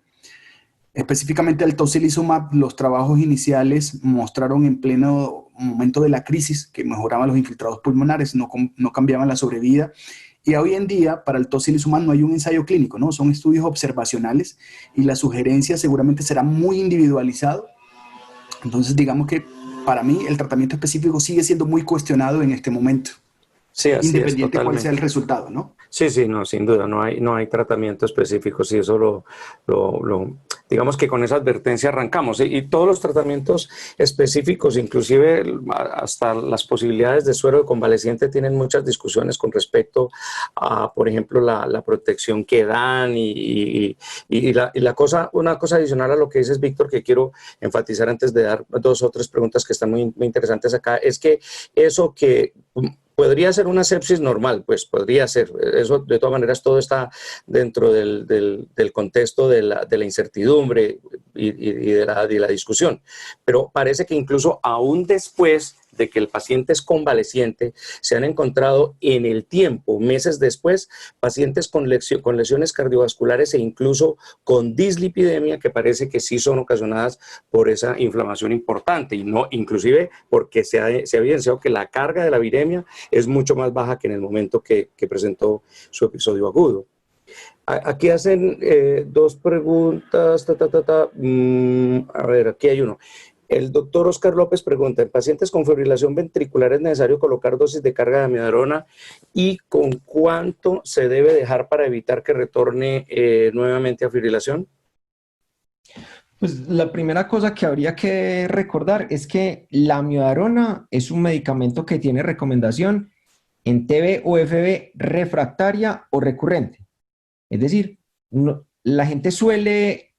Específicamente al tocilizumab, los trabajos iniciales mostraron en pleno momento de la crisis que mejoraban los infiltrados pulmonares, no cambiaban la sobrevida. Y hoy en día, para el tocilizumab no hay un ensayo clínico, ¿no? Son estudios observacionales y la sugerencia seguramente será muy individualizado. Entonces, digamos que para mí el tratamiento específico sigue siendo muy cuestionado en este momento. Sí, así independiente es, cuál sea el resultado, ¿no? Sí, no, sin duda, no hay tratamiento específico, sí, eso digamos que con esa advertencia arrancamos, y todos los tratamientos específicos, inclusive hasta las posibilidades de suero de convaleciente, tienen muchas discusiones con respecto a, por ejemplo, la protección que dan una cosa adicional a lo que dices, Víctor, que quiero enfatizar antes de dar 2 o 3 preguntas que están muy interesantes acá, es que eso que podría ser una sepsis normal, pues podría ser. Eso, de todas maneras, todo está dentro del contexto de la incertidumbre y de la discusión. Pero parece que incluso aún después de que el paciente es convaleciente, se han encontrado en el tiempo, meses después, pacientes con lesiones cardiovasculares e incluso con dislipidemia, que parece que sí son ocasionadas por esa inflamación importante, y no, inclusive porque se ha evidenciado que la carga de la viremia es mucho más baja que en el momento que presentó su episodio agudo. Aquí hacen dos preguntas. A ver, aquí hay uno. El doctor Oscar López pregunta, ¿en pacientes con fibrilación ventricular es necesario colocar dosis de carga de amiodarona y con cuánto se debe dejar para evitar que retorne nuevamente a fibrilación? Pues la primera cosa que habría que recordar es que la amiodarona es un medicamento que tiene recomendación en TB o FB refractaria o recurrente. Es decir, la gente suele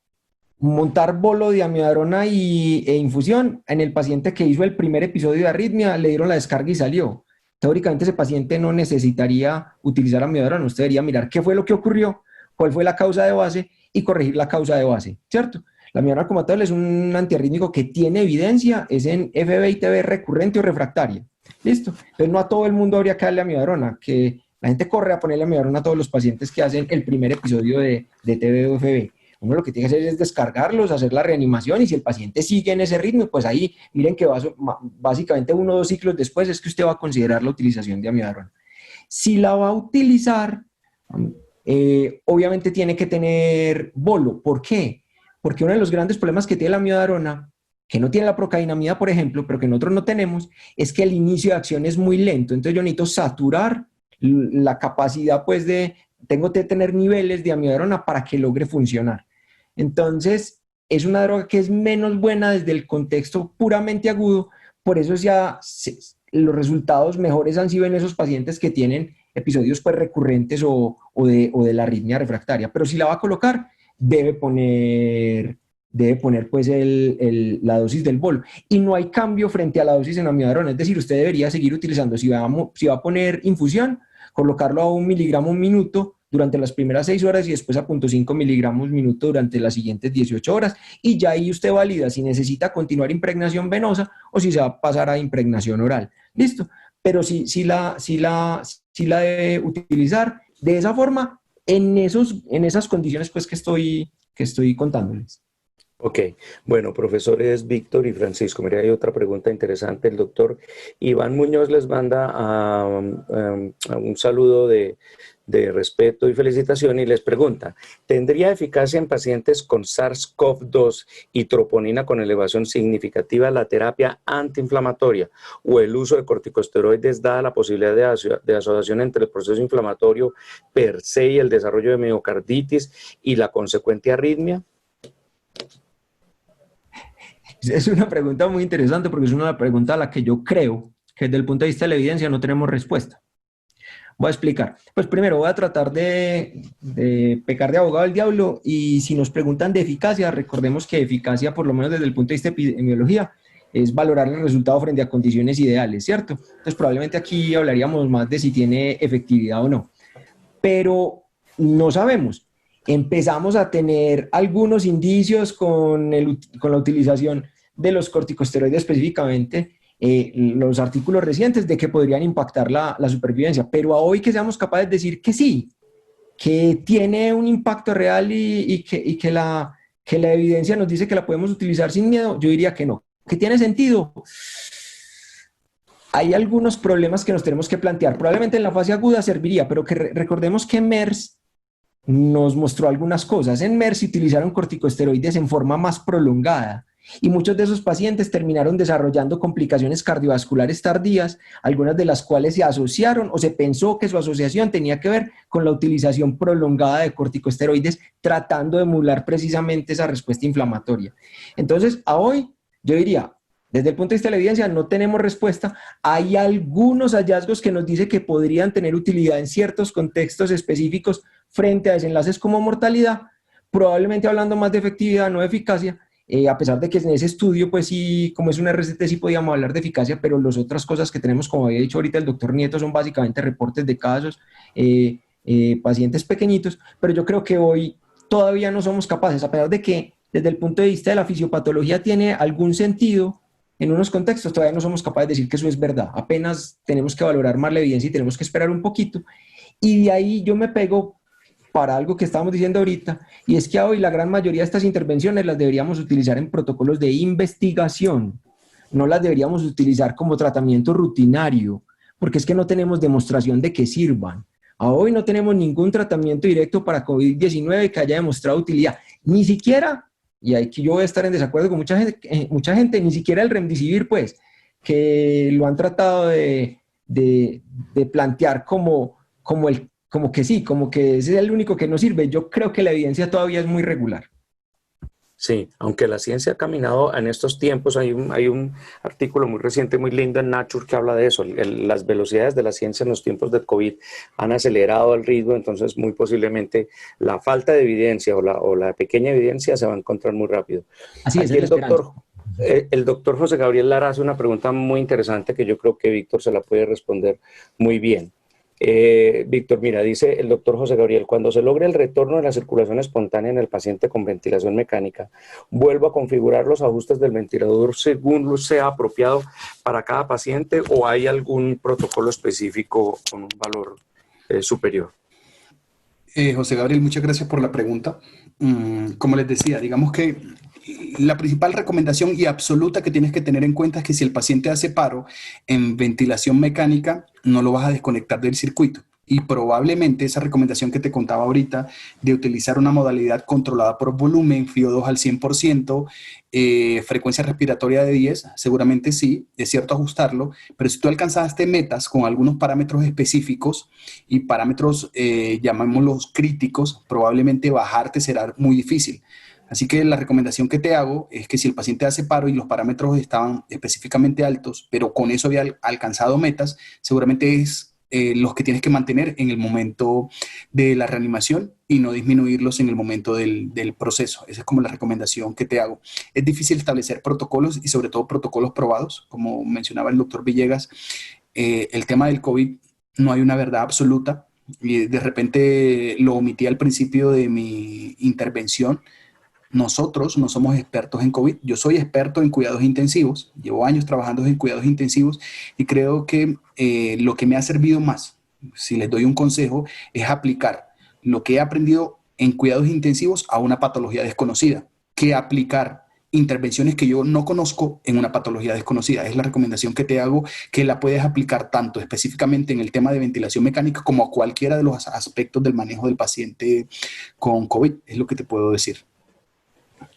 montar bolo de amiodarona e infusión en el paciente que hizo el primer episodio de arritmia, le dieron la descarga y salió. Teóricamente ese paciente no necesitaría utilizar amiodarona, usted debería mirar qué fue lo que ocurrió, cuál fue la causa de base y corregir la causa de base, ¿cierto? La amiodarona como tal es un antiarrítmico que tiene evidencia, es en FB y TB recurrente o refractaria. ¿Listo? Entonces no a todo el mundo habría que darle amiodarona, que la gente corre a ponerle amiodarona a todos los pacientes que hacen el primer episodio de TB o FB. Uno lo que tiene que hacer es descargarlos, hacer la reanimación, y si el paciente sigue en ese ritmo, pues ahí miren que básicamente 1 o 2 ciclos después es que usted va a considerar la utilización de amiodarona. Si la va a utilizar, obviamente tiene que tener bolo. ¿Por qué? Porque uno de los grandes problemas que tiene la amiodarona, que no tiene la procainamida, por ejemplo, pero que nosotros no tenemos, es que el inicio de acción es muy lento. Entonces yo necesito saturar la capacidad, pues, tengo que tener niveles de amiodarona para que logre funcionar. Entonces, es una droga que es menos buena desde el contexto puramente agudo, por eso los resultados mejores han sido en esos pacientes que tienen episodios, pues, recurrentes o de la arritmia refractaria. Pero si la va a colocar, debe poner pues la dosis del bolo. Y no hay cambio frente a la dosis en amiodarona, es decir, usted debería seguir utilizando, si va a poner infusión, colocarlo a 1 miligramo un minuto durante las primeras 6 horas y después a 0.5 miligramos minuto durante las siguientes 18 horas, y ya ahí usted valida si necesita continuar impregnación venosa o si se va a pasar a impregnación oral. ¿Listo? Pero sí la debe utilizar de esa forma en esas condiciones, pues, que estoy contándoles. Ok, bueno, profesores Víctor y Francisco, mira, hay otra pregunta interesante. El doctor Iván Muñoz les manda un saludo de respeto y felicitación y les pregunta, ¿tendría eficacia en pacientes con SARS-CoV-2 y troponina con elevación significativa la terapia antiinflamatoria o el uso de corticosteroides dada la posibilidad de asociación entre el proceso inflamatorio per se y el desarrollo de miocarditis y la consecuente arritmia? Es una pregunta muy interesante porque es una pregunta a la que yo creo que desde el punto de vista de la evidencia no tenemos respuesta. Voy a explicar. Pues primero voy a tratar de pecar de abogado del diablo, y si nos preguntan de eficacia, recordemos que eficacia, por lo menos desde el punto de vista de epidemiología, es valorar el resultado frente a condiciones ideales, ¿cierto? Entonces probablemente aquí hablaríamos más de si tiene efectividad o no. Pero no sabemos. Empezamos a tener algunos indicios con la utilización de los corticosteroides específicamente, los artículos recientes de que podrían impactar la supervivencia, pero a hoy que seamos capaces de decir que sí, que tiene un impacto real y que la evidencia nos dice que la podemos utilizar sin miedo, yo diría que no. ¿Que tiene sentido? Hay algunos problemas que nos tenemos que plantear. Probablemente en la fase aguda serviría, pero que recordemos que MERS nos mostró algunas cosas. En MERS se utilizaron corticosteroides en forma más prolongada y muchos de esos pacientes terminaron desarrollando complicaciones cardiovasculares tardías, algunas de las cuales se asociaron o se pensó que su asociación tenía que ver con la utilización prolongada de corticosteroides, tratando de emular precisamente esa respuesta inflamatoria. Entonces, a hoy, yo diría, desde el punto de vista de la evidencia, no tenemos respuesta. Hay algunos hallazgos que nos dicen que podrían tener utilidad en ciertos contextos específicos frente a desenlaces como mortalidad, probablemente hablando más de efectividad, no de eficacia, a pesar de que en ese estudio, pues sí, como es un RCT, sí podíamos hablar de eficacia, pero las otras cosas que tenemos, como había dicho ahorita el doctor Nieto, son básicamente reportes de casos, pacientes pequeñitos, pero yo creo que hoy todavía no somos capaces, a pesar de que desde el punto de vista de la fisiopatología tiene algún sentido en unos contextos todavía no somos capaces de decir que eso es verdad. Apenas tenemos que valorar más la evidencia y tenemos que esperar un poquito. Y de ahí yo me pego para algo que estábamos diciendo ahorita, y es que hoy la gran mayoría de estas intervenciones las deberíamos utilizar en protocolos de investigación, no las deberíamos utilizar como tratamiento rutinario, porque es que no tenemos demostración de que sirvan. A hoy no tenemos ningún tratamiento directo para COVID-19 que haya demostrado utilidad, ni siquiera, y aquí yo voy a estar en desacuerdo con mucha gente, ni siquiera el Remdesivir, pues, que lo han tratado de plantear como que sí, como que ese es el único que no sirve. Yo creo que la evidencia todavía es muy regular. Sí, aunque la ciencia ha caminado en estos tiempos, hay un artículo muy reciente, muy lindo en Nature que habla de eso. Las velocidades de la ciencia en los tiempos del COVID han acelerado el ritmo, entonces muy posiblemente la falta de evidencia o la pequeña evidencia se va a encontrar muy rápido. Así es, Aquí el doctor José Gabriel Lara hace una pregunta muy interesante que yo creo que Víctor se la puede responder muy bien. Víctor, mira, dice el doctor José Gabriel, cuando se logre el retorno de la circulación espontánea en el paciente con ventilación mecánica, vuelvo a configurar los ajustes del ventilador según sea apropiado para cada paciente, o hay algún protocolo específico con un valor superior. José Gabriel, muchas gracias por la pregunta. Como les decía, digamos que la principal recomendación y absoluta que tienes que tener en cuenta es que si el paciente hace paro en ventilación mecánica, no lo vas a desconectar del circuito. Y probablemente esa recomendación que te contaba ahorita de utilizar una modalidad controlada por volumen, FIO2 al 100%, frecuencia respiratoria de 10, seguramente sí, es cierto ajustarlo, pero si tú alcanzaste metas con algunos parámetros específicos y parámetros, llamémoslos críticos, probablemente bajarte será muy difícil. Así que la recomendación que te hago es que si el paciente hace paro y los parámetros estaban específicamente altos, pero con eso había alcanzado metas, seguramente es los que tienes que mantener en el momento de la reanimación y no disminuirlos en el momento del proceso. Esa es como la recomendación que te hago. Es difícil establecer protocolos y sobre todo protocolos probados, como mencionaba el doctor Villegas. El tema del COVID no hay una verdad absoluta y de repente lo omití al principio de mi intervención. Nosotros no somos expertos en COVID. Yo soy experto en cuidados intensivos. Llevo años trabajando en cuidados intensivos y creo que lo que me ha servido más, si les doy un consejo, es aplicar lo que he aprendido en cuidados intensivos a una patología desconocida, que aplicar intervenciones que yo no conozco en una patología desconocida. Es la recomendación que te hago, que la puedes aplicar tanto específicamente en el tema de ventilación mecánica como a cualquiera de los aspectos del manejo del paciente con COVID. Es lo que te puedo decir.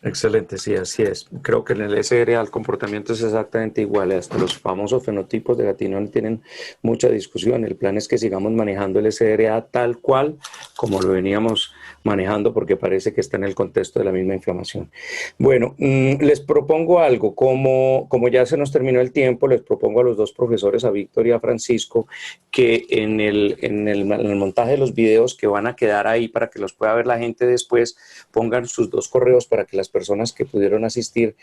Excelente, sí, así es. Creo que en el SRA el comportamiento es exactamente igual. Hasta los famosos fenotipos de Gatinón tienen mucha discusión. El plan es que sigamos manejando el SRA tal cual como lo veníamos manejando, porque parece que está en el contexto de la misma inflamación. Bueno, les propongo algo. Como ya se nos terminó el tiempo, les propongo a los dos profesores, a Víctor y a Francisco, que en el montaje de los videos que van a quedar ahí para que los pueda ver la gente después, pongan sus dos correos para que las personas que pudieron asistir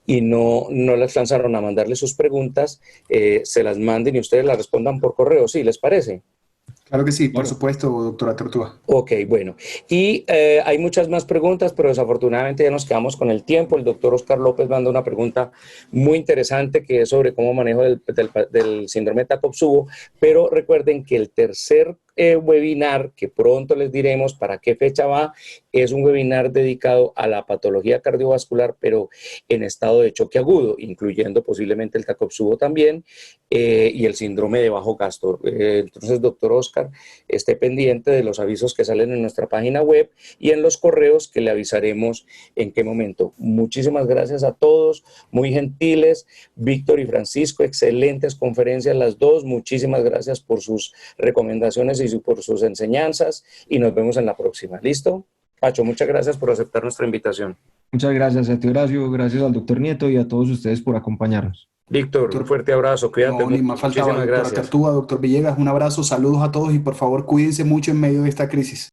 y no les lanzaron a mandarle sus preguntas, se las manden y ustedes las respondan por correo. ¿Sí les parece? Claro que sí, por supuesto, doctora Tortuga. Ok, bueno. Y hay muchas más preguntas, pero desafortunadamente ya nos quedamos con el tiempo. El doctor Oscar López manda una pregunta muy interesante que es sobre cómo manejo del síndrome de Takotsubo, pero recuerden que el tercer webinar, que pronto les diremos para qué fecha va, es un webinar dedicado a la patología cardiovascular, pero en estado de choque agudo, incluyendo posiblemente el Takotsubo también, y el síndrome de bajo gasto. Entonces, doctor Oscar, esté pendiente de los avisos que salen en nuestra página web y en los correos que le avisaremos en qué momento. Muchísimas gracias a todos, muy gentiles. Víctor y Francisco, excelentes conferencias las dos. Muchísimas gracias por sus recomendaciones y por sus enseñanzas y nos vemos en la próxima. ¿Listo? Pacho, muchas gracias por aceptar nuestra invitación. Muchas gracias a ti, Horacio, gracias al doctor Nieto y a todos ustedes por acompañarnos. Víctor, un fuerte abrazo, cuídate. No, ni más faltaba, doctora Tortuga, doctor Villegas, un abrazo, saludos a todos y por favor cuídense mucho en medio de esta crisis.